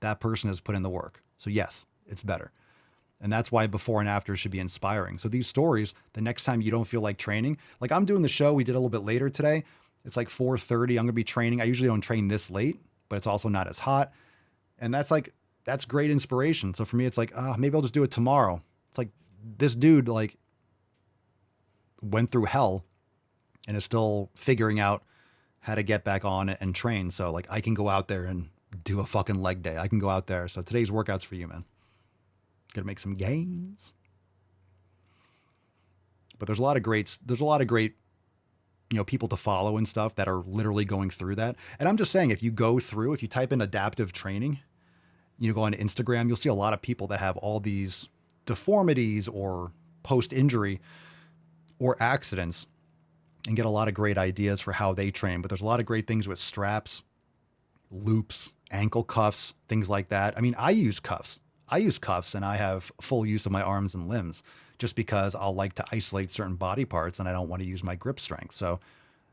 That person has put in the work. So yes, it's better. And that's why before and after should be inspiring. So these stories, the next time you don't feel like training, like I'm doing the show, we did a little bit later today. It's like 4:30. I'm going to be training. I usually don't train this late, but it's also not as hot. And that's great inspiration. So for me, it's like, maybe I'll just do it tomorrow. It's like this dude like went through hell and is still figuring out how to get back on it and train. So like I can go out there and do a fucking leg day. I can go out there. So today's workout's for you, man. Gonna make some gains. But there's a lot of great, people to follow and stuff that are literally going through that. And I'm just saying, if you type in adaptive training, go on Instagram, you'll see a lot of people that have all these deformities or post-injury or accidents and get a lot of great ideas for how they train. But there's a lot of great things with straps, loops, ankle cuffs, things like that. I mean, I use cuffs and I have full use of my arms and limbs just because I'll like to isolate certain body parts and I don't want to use my grip strength. So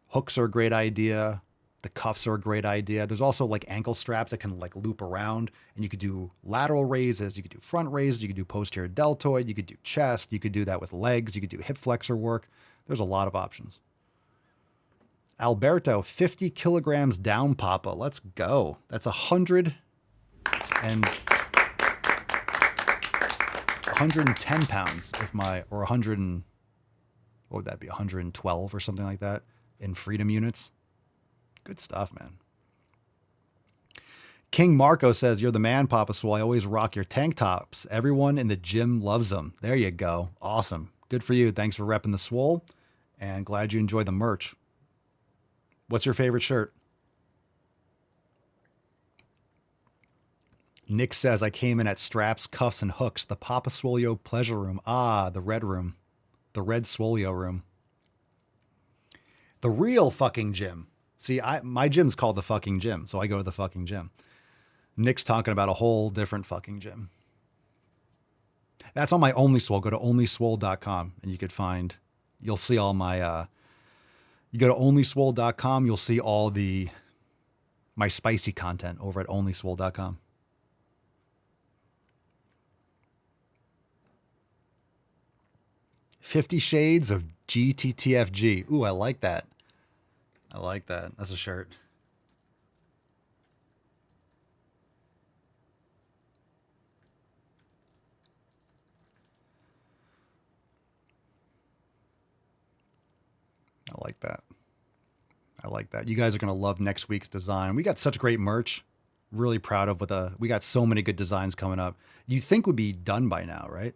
hooks are a great idea. The cuffs are a great idea. There's also like ankle straps that can like loop around, and you could do lateral raises. You could do front raises. You could do posterior deltoid. You could do chest. You could do that with legs. You could do hip flexor work. There's a lot of options. Alberto, 50 kilograms down, Papa. Let's go. That's 110 pounds or 100 and, what would that be? 112 or something like that in freedom units. Good stuff, man. King Marco says, you're the man, Papa Swole. I always rock your tank tops. Everyone in the gym loves them. There you go. Awesome. Good for you. Thanks for repping the Swole, and glad you enjoy the merch. What's your favorite shirt? Nick says, I came in at straps, cuffs, and hooks. The Papa Swolio pleasure room. Ah, the red room. The red Swolio room. The real fucking gym. See, my gym's called the fucking gym, so I go to the fucking gym. Nick's talking about a whole different fucking gym. That's on my Only Swole. Go to onlyswole.com and you'll see all my, you go to onlyswole.com, you'll see all my spicy content over at onlyswole.com. $50 Shades of GTTFG. Ooh, I like that. I like that. That's a shirt. I like that. I like that. You guys are going to love next week's design. We got such great merch. Really proud of we got so many good designs coming up. You'd think would be done by now, right?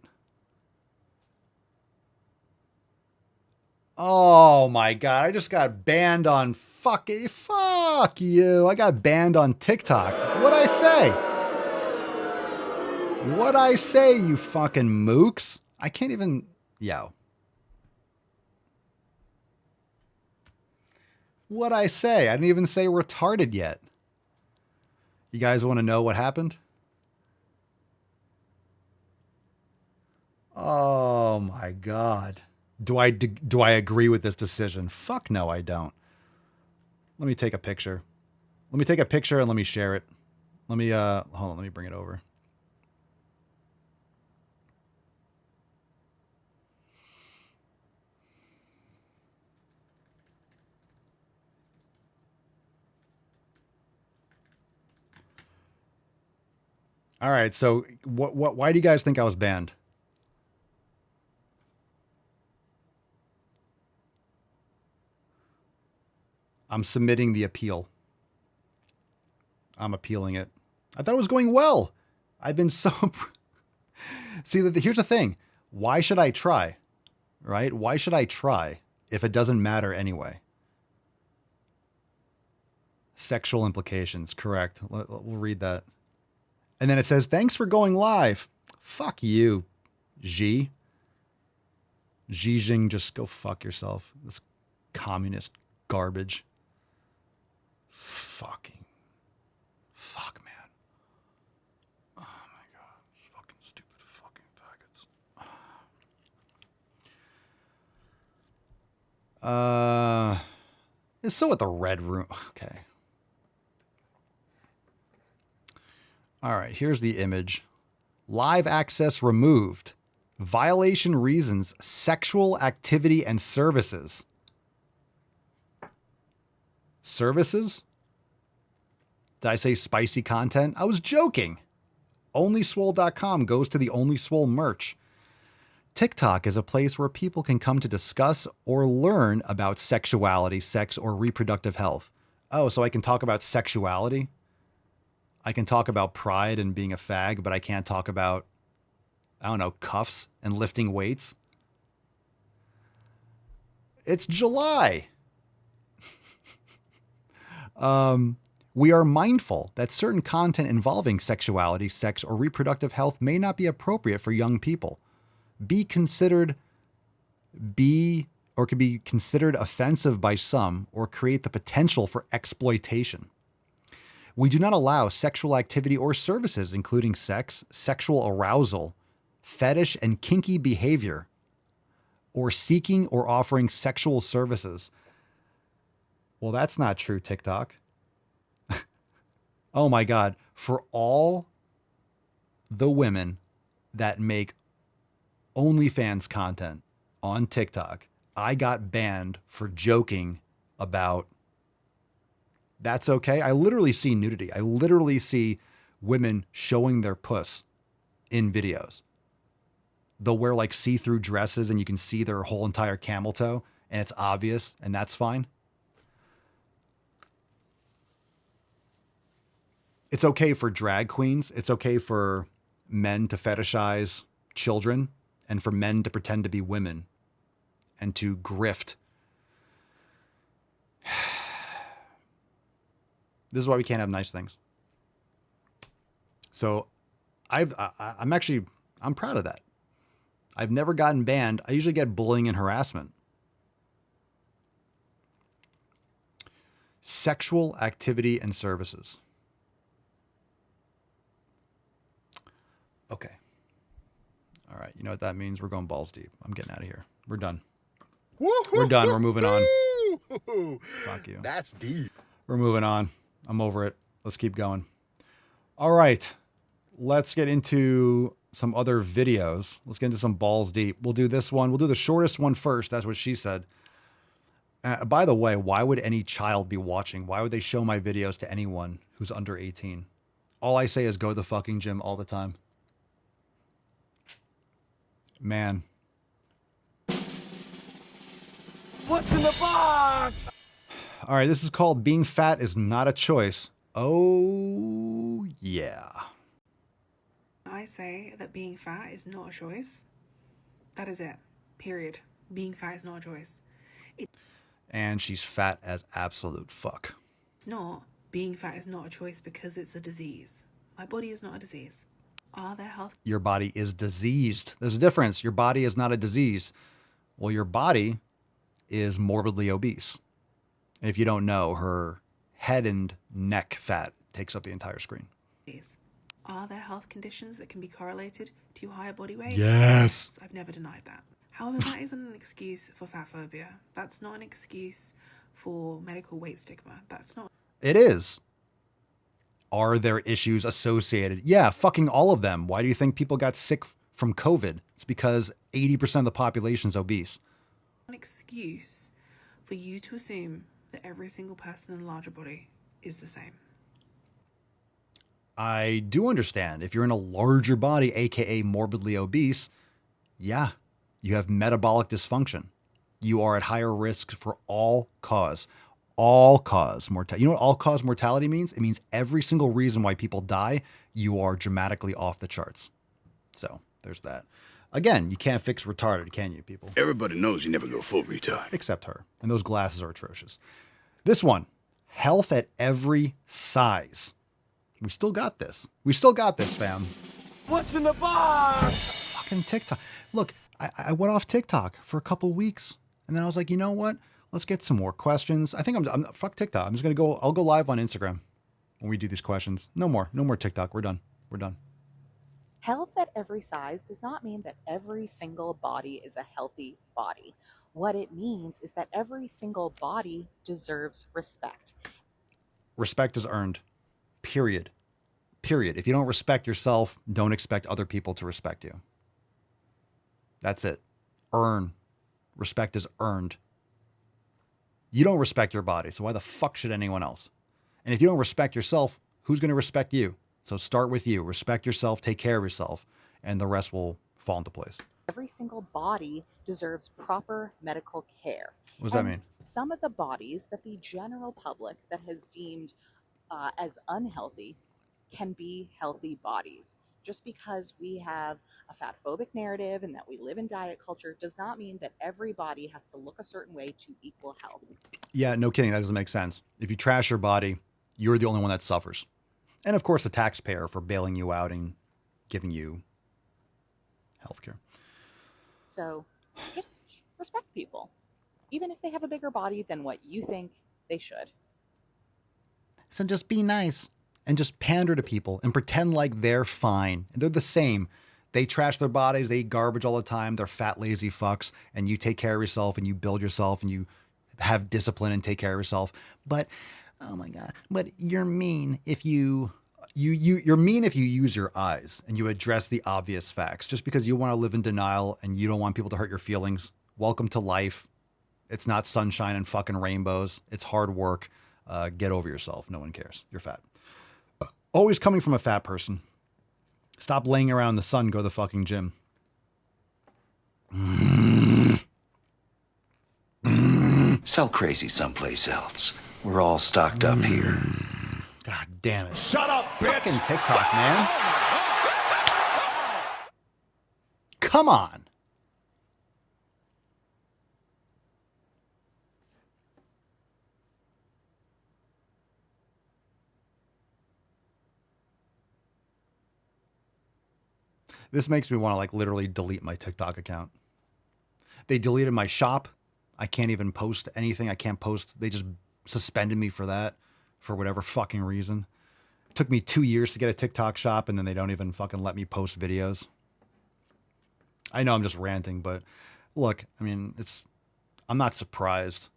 Oh my God. I just got banned on fuck you. I got banned on TikTok. What'd I say? What'd I say, you fucking mooks? I can't even, yo. What'd I say? I didn't even say retarded yet. You guys want to know what happened? Oh my God. Do I agree with this decision? Fuck no, I don't. Let me take a picture. Let me take a picture and let me share it. Let me, hold on, let me bring it over. All right, so why do you guys think I was banned? I'm submitting the appeal. I'm appealing it. I thought it was going well. I've been so... See, here's the thing. Why should I try? Right? Why should I try if it doesn't matter anyway? Sexual implications, correct. We'll read that. And then it says, thanks for going live. Fuck you, Xi. Xi Jinping, just go fuck yourself. This communist garbage. Fuck, man. Oh my God. Fucking stupid fucking faggots. So at the red room. Okay. All right, here's the image. Live access removed. Violation reasons, sexual activity and services. Services? Did I say spicy content? I was joking. Onlyswole.com goes to the Only Swole merch. TikTok is a place where people can come to discuss or learn about sexuality, sex, or reproductive health. Oh, so I can talk about sexuality? I can talk about pride and being a fag, but I can't talk about, I don't know, cuffs and lifting weights? It's July. We are mindful that certain content involving sexuality, sex, or reproductive health may not be appropriate for young people. Could be considered offensive by some or create the potential for exploitation. We do not allow sexual activity or services, including sex, sexual arousal, fetish, and kinky behavior, or seeking or offering sexual services. Well, that's not true, TikTok. Oh my God. For all the women that make OnlyFans content on TikTok, I got banned for joking about that's okay. I literally see nudity. I literally see women showing their puss in videos. They'll wear like see-through dresses and you can see their whole entire camel toe and it's obvious and that's fine. It's okay for drag queens. It's okay for men to fetishize children and for men to pretend to be women and to grift. This is why we can't have nice things. So I'm proud of that. I've never gotten banned. I usually get bullying and harassment. Sexual activity and services. Okay. All right. You know what that means? We're going balls deep. I'm getting out of here. We're done. We're done. We're moving on. Fuck you. That's deep. We're moving on. I'm over it. Let's keep going. All right. Let's get into some other videos. Let's get into some balls deep. We'll do this one. We'll do the shortest one first. That's what she said. By the way, why would any child be watching? Why would they show my videos to anyone who's under 18? All I say is go to the fucking gym all the time. Man. What's in the box? All right, this is called Being Fat is Not a Choice. Oh, yeah. I say that being fat is not a choice. That is it. Period. Being fat is not a choice. And she's fat as absolute fuck. It's not. Being fat is not a choice because it's a disease. My body is not a disease. Are there health? Your body is diseased. There's a difference. Your body is not a disease. Well, your body is morbidly obese. And if you don't know, her head and neck fat takes up the entire screen. Are there health conditions that can be correlated to higher body weight? Yes. I've never denied that. However, that isn't an excuse for fat phobia. That's not an excuse for medical weight stigma. That's not. It is. Are there issues associated? Yeah, fucking all of them. Why do you think people got sick from COVID? It's because 80% of the population is obese. An excuse for you to assume that every single person in a larger body is the same. I do understand. If you're in a larger body, aka morbidly obese, yeah, you have metabolic dysfunction. You are at higher risk for all-cause mortality. You know what all-cause mortality means? It means every single reason why people die, you are dramatically off the charts. So there's that. Again, you can't fix retarded, can you, people? Everybody knows you never go full retard. Except her. And those glasses are atrocious. This one, health at every size. We still got this. We still got this, fam. What's in the box? Fucking TikTok. Look, I went off TikTok for a couple weeks. And then I was like, you know what? Let's get some more questions. I think I'm fuck TikTok. I'm just going to go. I'll go live on Instagram when we do these questions. No more TikTok. We're done. Health at every size does not mean that every single body is a healthy body. What it means is that every single body deserves respect. Respect is earned. Period. If you don't respect yourself, don't expect other people to respect you. That's it. Earn. Respect is earned. You don't respect your body, so why the fuck should anyone else? And if you don't respect yourself, who's going to respect you? So start with you. Respect yourself, take care of yourself, and the rest will fall into place. Every single body deserves proper medical care. What does that mean? Some of the bodies that the general public that has deemed as unhealthy can be healthy bodies. Just because we have a fat phobic narrative and that we live in diet culture does not mean that every body has to look a certain way to equal health. Yeah, no kidding. That doesn't make sense. If you trash your body, you're the only one that suffers. And of course, the taxpayer for bailing you out and giving you healthcare. So just respect people, even if they have a bigger body than what you think they should. So just be nice and just pander to people and pretend like they're fine. They're the same. They trash their bodies. They eat garbage all the time. They're fat, lazy fucks. And you take care of yourself and you build yourself and you have discipline and take care of yourself. But, oh my God, but you're mean if you're mean if you use your eyes and you address the obvious facts. Just because you want to live in denial and you don't want people to hurt your feelings. Welcome to life. It's not sunshine and fucking rainbows. It's hard work. Get over yourself. No one cares. You're fat. Always coming from a fat person. Stop laying around in the sun. Go to the fucking gym. Sell crazy someplace else. We're all stocked up here. God damn it. Shut up, bitch! Fucking TikTok, man. Come on. This makes me want to like literally delete my TikTok account. They deleted my shop. I can't even post anything. I can't post. They just suspended me for that for whatever fucking reason. It took me 2 years to get a TikTok shop and then they don't even fucking let me post videos. I know I'm just ranting, but look, I mean, I'm not surprised.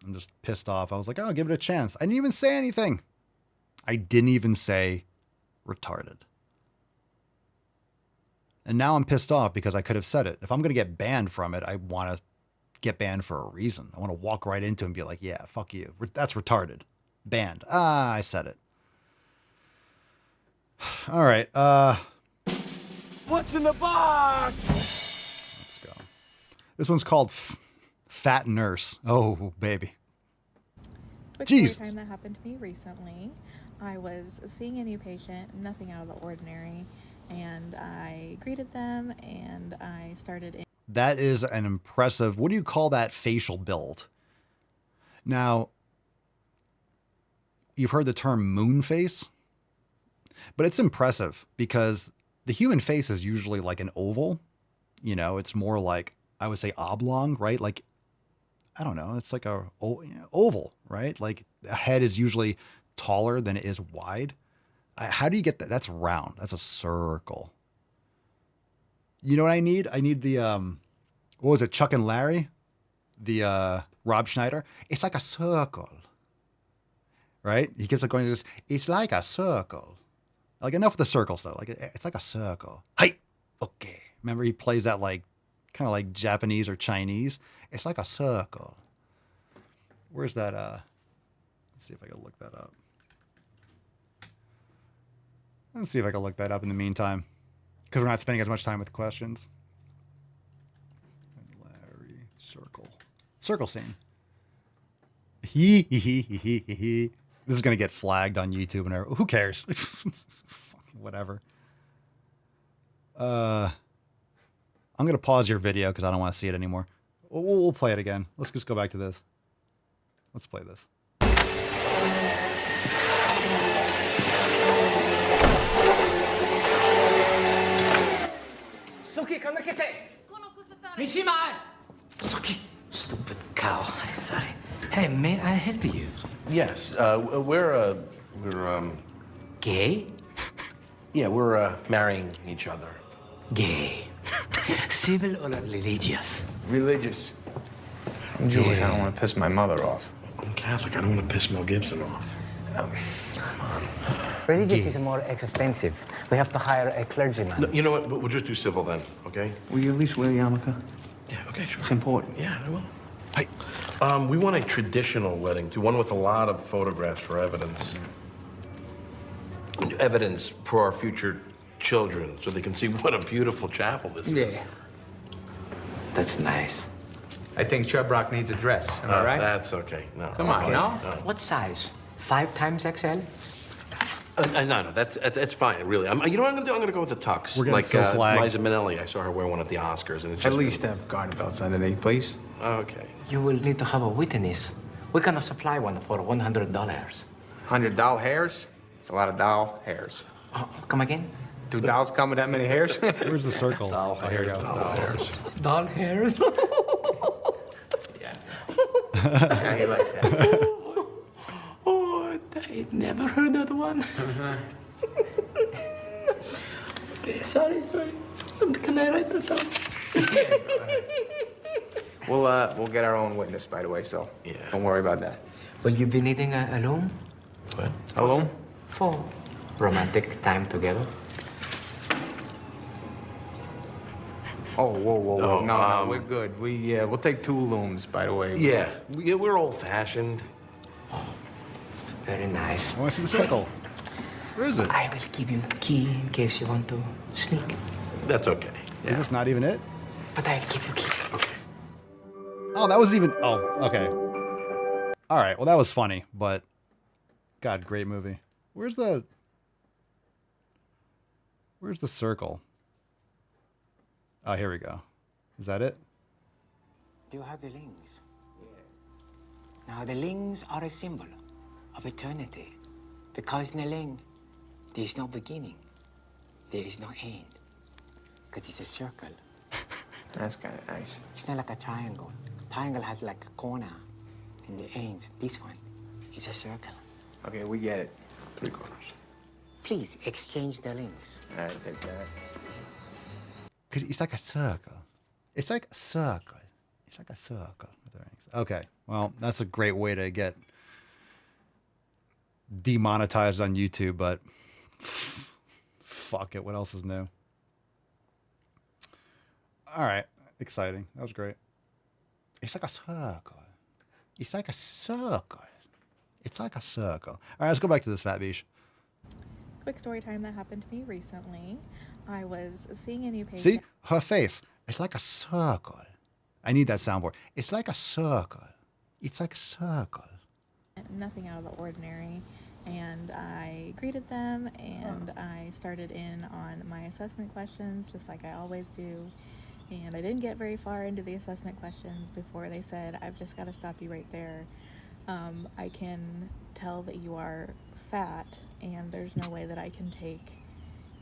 I'm just pissed off. I was like, oh, give it a chance. I didn't even say anything. I didn't even say retarded. And now I'm pissed off because I could have said it. If I'm going to get banned from it, I want to get banned for a reason. I want to walk right into it and be like, yeah, fuck you. That's retarded. Banned. I said it. All right. What's in the box? Let's go. This one's called Fat Nurse. Oh, baby. Quick Jesus. story time that happened to me recently. I was seeing a new patient, nothing out of the ordinary, and I greeted them and I started. That is an impressive, what do you call that facial build? Now, you've heard the term moon face, but it's impressive because the human face is usually like an oval. You know, it's more like, I would say oblong, right? Like, I don't know, it's like a oval, right? Like a head is usually taller than it is wide. How do you get that? That's round. That's a circle. You know what I need? I need the, what was it? Chuck and Larry? The Rob Schneider. It's like a circle. Right? He keeps like going to this. It's like a circle. Like enough with the circles though. Like it's like a circle. Hey, okay. Remember he plays that like, kind of like Japanese or Chinese. It's like a circle. Where's that? Let's see if I can look that up. Let's see if I can look that up in the meantime. Because we're not spending as much time with questions. Larry, circle. Circle scene. He. This is going to get flagged on YouTube and everything. Who cares? Whatever. I'm going to pause your video because I don't want to see it anymore. We'll play it again. Let's just go back to this. Let's play this. Suki, kanakete! Mishima! Suki, stupid cow. I'm sorry. Hey, may I help you? Yes, we're Gay? Yeah, we're marrying each other. Gay. Civil or religious? Religious. I'm Jewish. I don't want to piss my mother off. I'm Catholic. I don't want to piss Mel Gibson off. Come on. Religious is more expensive. We have to hire a clergyman. No, you know what? We'll just do civil then, okay? Will you at least wear a yarmulke? Yeah, okay, sure. It's important. Yeah, I will. Hey, we want a traditional wedding, too. One with a lot of photographs for evidence. Evidence for our future children, so they can see what a beautiful chapel this is. Yeah. That's nice. I think Chubrock needs a dress. Am I right? That's okay. No. Come on, okay. no? What size? 5 times XL? No, that's fine. Really, you know what I'm gonna do? I'm gonna go with the tux. We're getting like so flagged. Liza Minnelli. I saw her wear one at the Oscars, and it's At just least have garter belts underneath, please. Okay. You will need to have a witness. We're gonna supply one for $100. $100 hairs? It's a lot of doll hairs. Come again? Do dolls come with that many hairs? Where's the circle? Doll hairs. Doll hairs. Doll hairs. Yeah, he likes that. Oh, I never heard that one. Okay, sorry. Can I write that down? We'll get our own witness, by the way, so don't worry about that. Will you be needing a loom? What? A loom? For romantic time together. Oh, whoa. No, No, we're good. We'll take 2 looms, by the way. Yeah, we're old-fashioned. It's very nice. I want to see the circle. Where is it? I will give you a key in case you want to sneak. That's okay. Is this not even it? But I'll give you key. Okay. Oh, that was even... Oh, okay. All right, well, that was funny, but... God, great movie. Where's the circle? Oh, here we go. Is that it? Do you have the rings? Yeah. Now, the rings are a symbol of eternity. Because in the ring, there is no beginning. There is no end. Because it's a circle. That's kind of nice. It's not like a triangle. Triangle has like a corner in the ends. This one is a circle. Okay, we get it. 3 quarters. Please exchange the rings. All right, take that. Because it's like a circle. It's like a circle. It's like a circle with the rings. Okay, well, that's a great way to get demonetized on YouTube, but fuck it. What else is new? All right, exciting. That was great. It's like a circle. It's like a circle. It's like a circle. All right, let's go back to this fat beach. Quick story time that happened to me recently. I was seeing a new patient. See? Her face. It's like a circle. I need that soundboard. It's like a circle. It's like a circle. Nothing out of the ordinary. And I greeted them and I started in on my assessment questions, just like I always do. And I didn't get very far into the assessment questions before they said, I've just got to stop you right there. I can tell that you are fat, and there's no way that I can take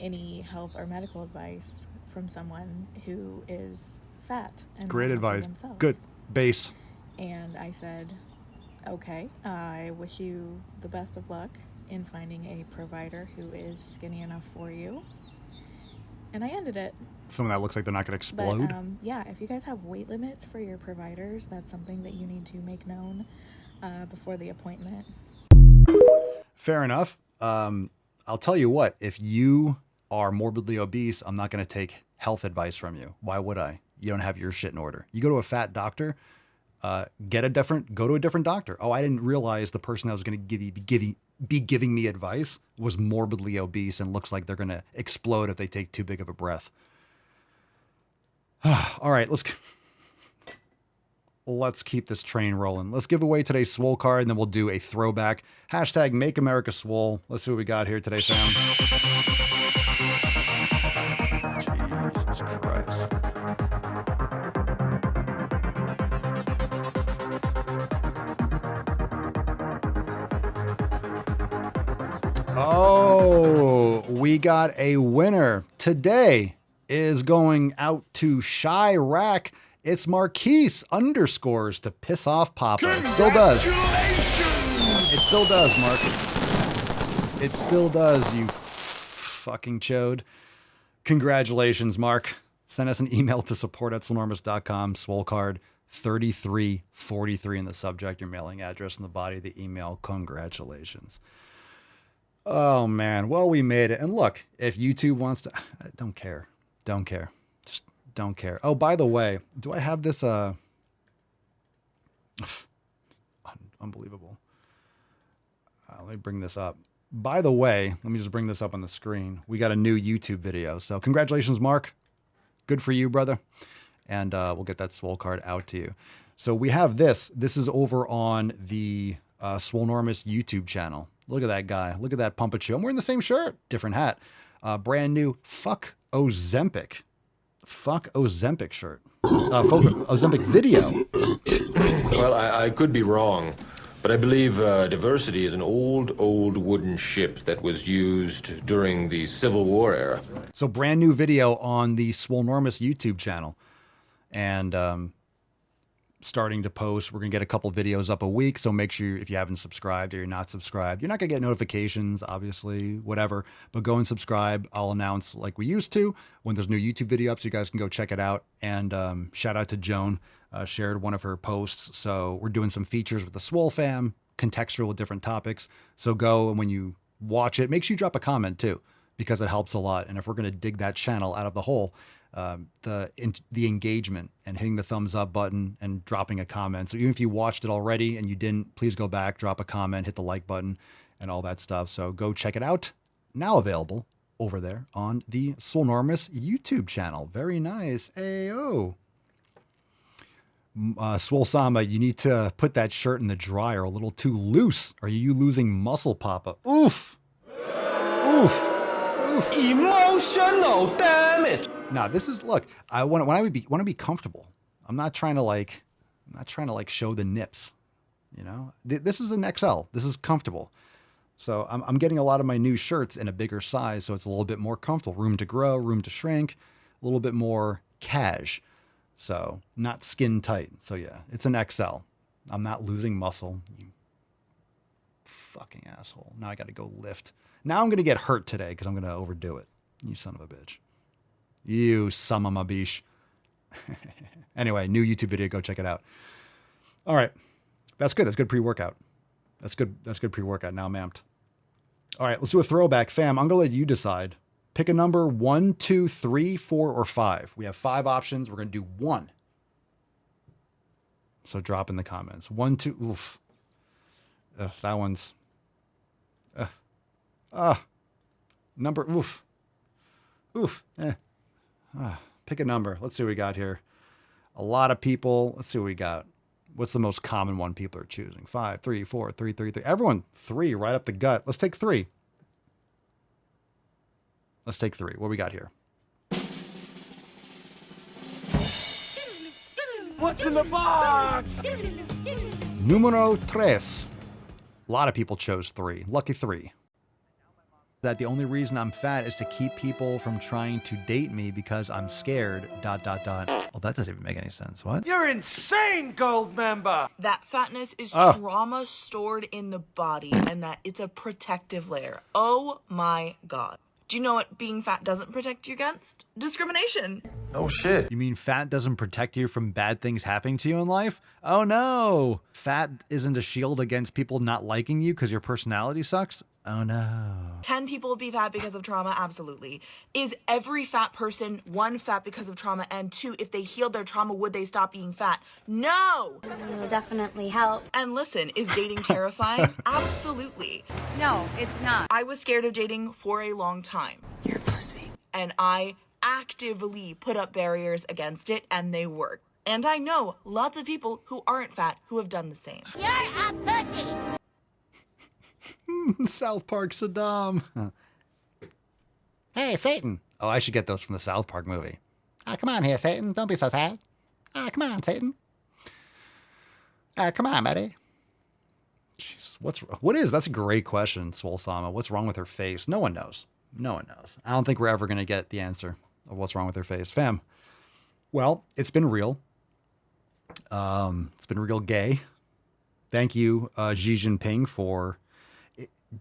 any health or medical advice from someone who is fat and Great not advice. healthy themselves. Good. Base. And I said, okay, I wish you the best of luck in finding a provider who is skinny enough for you. And I ended it. Someone that looks like they're not going to explode. But yeah, if you guys have weight limits for your providers, that's something that you need to make known before the appointment. Fair enough. I'll tell you what, if you are morbidly obese, I'm not going to take health advice from you. Why would I? You don't have your shit in order. You go to a fat doctor, go to a different doctor. Oh, I didn't realize the person that was going to be giving me advice was morbidly obese and looks like they're going to explode if they take too big of a breath. All right, let's keep this train rolling. Let's give away today's Swole card, and then we'll do a throwback. Hashtag Make America Swole. Let's see what we got here today, Sam. Jesus Christ. Oh, we got a winner. Today is going out to Chirac. It's Marquise underscores to piss off Papa. It still does. It still does, Mark. It still does, you fucking chode. Congratulations, Mark. Send us an email to support@swolenormous.com. Swole card 3343 in the subject, your mailing address in the body of the email. Congratulations. Oh, man. Well, we made it. And look, if YouTube wants to... Don't care. Don't care. Just don't care. Oh, by the way, do I have this... Unbelievable. Let me bring this up. By the way, let me just bring this up on the screen. We got a new YouTube video. So congratulations, Mark. Good for you, brother. And we'll get that Swole card out to you. So we have this. This is over on the Swolenormous YouTube channel. Look at that guy. Look at that Pumpachoo. I'm wearing the same shirt, different hat. Brand new Fuck Ozempic. Fuck Ozempic shirt. Ozempic video. Well, I could be wrong, but I believe diversity is an old wooden ship that was used during the Civil War era. So brand new video on the Swolenormous YouTube channel. And starting to post. We're going to get a couple videos up a week. So make sure if you haven't subscribed or you're not subscribed, you're not going to get notifications, obviously, whatever. But go and subscribe. I'll announce like we used to when there's new YouTube video up so you guys can go check it out. And shout out to Joan. Shared one of her posts. So we're doing some features with the Swole fam, contextual with different topics. So go and when you watch it, make sure you drop a comment too, because it helps a lot. And if we're going to dig that channel out of the hole, the engagement and hitting the thumbs up button and dropping a comment. So even if you watched it already and you didn't, please go back, drop a comment, hit the like button and all that stuff. So go check it out. Now available over there on the Swolenormous YouTube channel. Very nice. Ayo. Swole Sama, you need to put that shirt in the dryer a little too loose. Are you losing muscle, Papa? Oof. Oof. Emotional damage. Now this is look. I want to be comfortable. I'm not trying to show the nips. You know, this is an XL. This is comfortable. So I'm getting a lot of my new shirts in a bigger size, so it's a little bit more comfortable. Room to grow, room to shrink, a little bit more cash. So not skin tight. So yeah, it's an XL. I'm not losing muscle. You fucking asshole. Now I got to go lift. Now I'm going to get hurt today because I'm going to overdo it. You son of a bitch. You son of a bish. Anyway, new YouTube video. Go check it out. All right. That's good. That's good pre-workout. That's good. That's good pre-workout. Now I'm amped. All right. Let's do a throwback. Fam, I'm going to let you decide. Pick a number 1, 2, 3, 4, or 5. We have 5 options. We're going to do 1. So drop in the comments. 1, 2. Oof. That one's... number, oof. Oof. Pick a number. Let's see what we got here. A lot of people. Let's see what we got. What's the most common one people are choosing? 5, 3, 4, 3, 3, 3. Everyone, 3 right up the gut. Let's take 3. Let's take 3. What we got here? What's in the box? Numero 3. A lot of people chose 3. Lucky 3. That the only reason I'm fat is to keep people from trying to date me because I'm scared, ... Well, that doesn't even make any sense. What? You're insane, gold member. That fatness is trauma stored in the body and that it's a protective layer. Oh my God. Do you know what being fat doesn't protect you against? Discrimination. Oh shit. You mean fat doesn't protect you from bad things happening to you in life? Oh no. Fat isn't a shield against people not liking you because your personality sucks? Oh no. Can people be fat because of trauma? Absolutely. Is every fat person, 1, fat because of trauma, and 2, if they healed their trauma, would they stop being fat? No! It will definitely help. And listen, is dating terrifying? Absolutely. No, it's not. I was scared of dating for a long time. You're a pussy. And I actively put up barriers against it, and they work. And I know lots of people who aren't fat who have done the same. You're a pussy! South Park Saddam. Hey, Satan. Oh, I should get those from the South Park movie. Come on here, Satan. Don't be so sad. Come on, Satan. Come on, buddy. Jeez, that's a great question, Swole Sama. What's wrong with her face? No one knows. No one knows. I don't think we're ever going to get the answer of what's wrong with her face. Fam. Well, it's been real. It's been real gay. Thank you, Xi Jinping, for...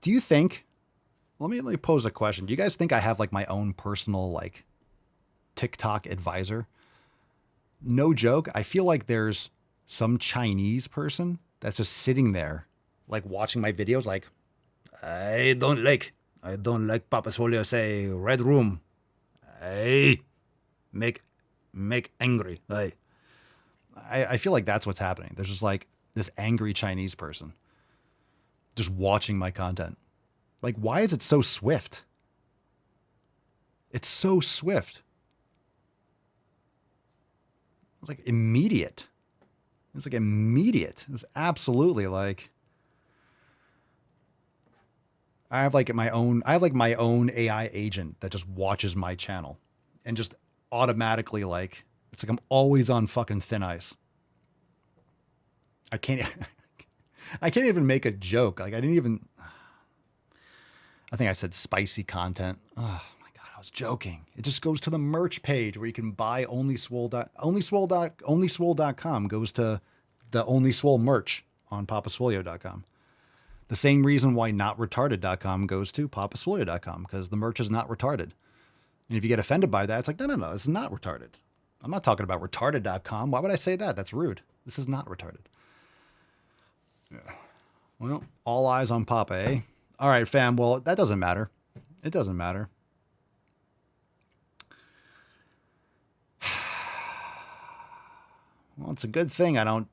Do you think... Let me pose a question. Do you guys think I have like my own personal like TikTok advisor? No joke. I feel like there's some Chinese person that's just sitting there like watching my videos like, I don't like Papa Swole say red room. I make angry. I feel like that's what's happening. There's just like this angry Chinese person just watching my content. Like, why is it so swift? It's so swift. It's like immediate. It's like immediate. It's absolutely like... I have like my own AI agent that just watches my channel and just automatically like, it's like I'm always on fucking thin ice. I can't even make a joke. Like I think I said spicy content. Oh my God, I was joking. It just goes to the merch page where you can buy OnlySwole.com goes to the Only Swole merch on papaswolio.com. The same reason why NotRetarded.com goes to papaswolio.com, because the merch is not retarded. And if you get offended by that, it's like, no, this is not retarded. I'm not talking about retarded.com. Why would I say that? That's rude. This is not retarded. Yeah. Well, all eyes on Papa, eh? All right, fam. Well, that doesn't matter. It doesn't matter. Well, it's a good thing I don't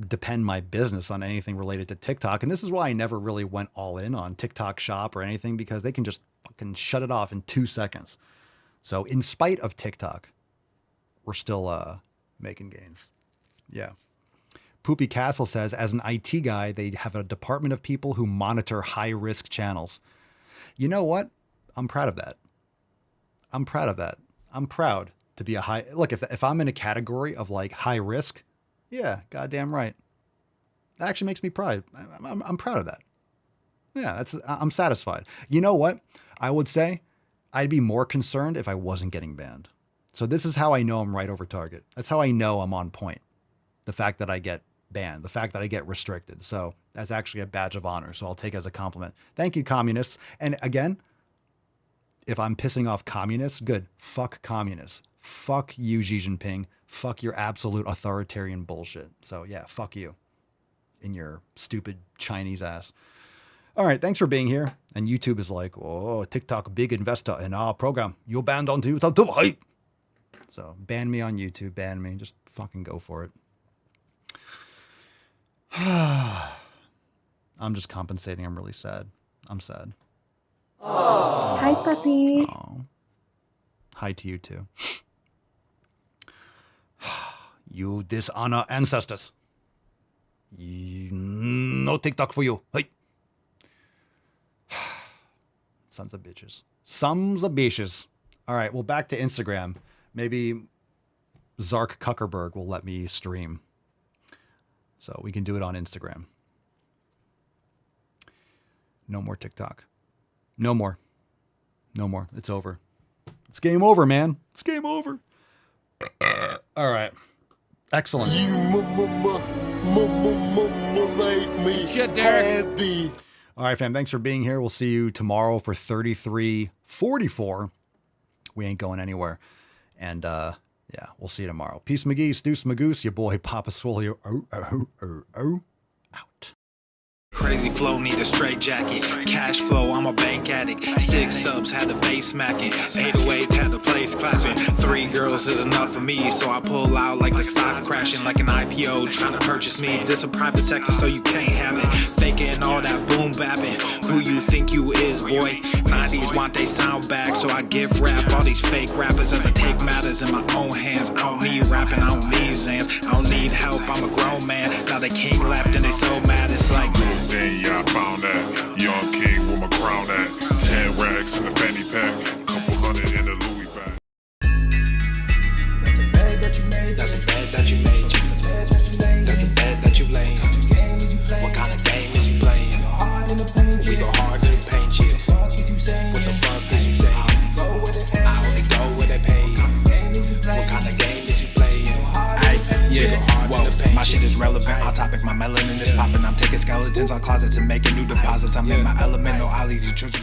depend my business on anything related to TikTok. And this is why I never really went all in on TikTok Shop or anything, because they can just fucking shut it off in 2 seconds. So in spite of TikTok, we're still making gains. Yeah. Poopy Castle says, as an IT guy, they have a department of people who monitor high-risk channels. You know what? I'm proud of that. I'm proud of that. I'm proud to be a high... Look, if I'm in a category of like high risk, yeah, goddamn right. That actually makes me proud. I'm proud of that. Yeah, I'm satisfied. You know what? I would say I'd be more concerned if I wasn't getting banned. So this is how I know I'm right over target. That's how I know I'm on point. The fact that I get banned, the fact that I get restricted. So that's actually a badge of honor. So I'll take it as a compliment. Thank you, communists. And again, if I'm pissing off communists, good. Fuck communists. Fuck you, Xi Jinping. Fuck your absolute authoritarian bullshit. So yeah, fuck you in your stupid Chinese ass. All right, thanks for being here. And YouTube is like, oh, TikTok, big investor in our program. You banned on YouTube. So ban me on YouTube, ban me. Just fucking go for it. I'm just compensating. I'm really sad. I'm sad. Oh. Hi, puppy. Oh. Hi to you too. You dishonor ancestors. No TikTok for you. Hey. Sons of bitches. Sons of bitches. All right, well, back to Instagram. Maybe Zark Kuckerberg will let me stream. So we can do it on Instagram. No more TikTok. No more. No more. It's over. It's game over, man. It's game over. All right. Excellent. Shit, Derek. All right, fam. Thanks for being here. We'll see you tomorrow for 3344. We ain't going anywhere. And yeah, we'll see you tomorrow. Peace, McGee, Deuce Magoose, your boy Papa Swole. Out. Crazy flow, need a straight jacket. Cash flow, I'm a bank addict. 6 subs, had the bass smacking. 808, had the place clapping. 3 girls is enough for me, so I pull out like the stock crashing, like an IPO trying to purchase me. This a private sector, so you can't have it. Faking all that boom bapping. Who you think you is, boy? 90s want they sound back, so I give rap all these fake rappers as I take matters in my own hands. I don't need rapping, I don't need Zans. I don't need help, I'm a grown man. Now they king left and they so mad, it's like then yeah, I found that young king with my crown at 10 racks in the fanny pack, couple hundred in the Louis bag. That's a bag that you made. That's a bag that you made. That's a bag that you laid. That's a bag that you laid. What kind of game is you playing? We go hard in the paint, yeah. What the fuck is you saying? I only go where they pay. What kind of game is you playing? Yeah, whoa, my shit is relevant. On topic, my melanin is popping. I'm taking skeletons on closets and making new deposits. I'm in my element, no ollies, you children.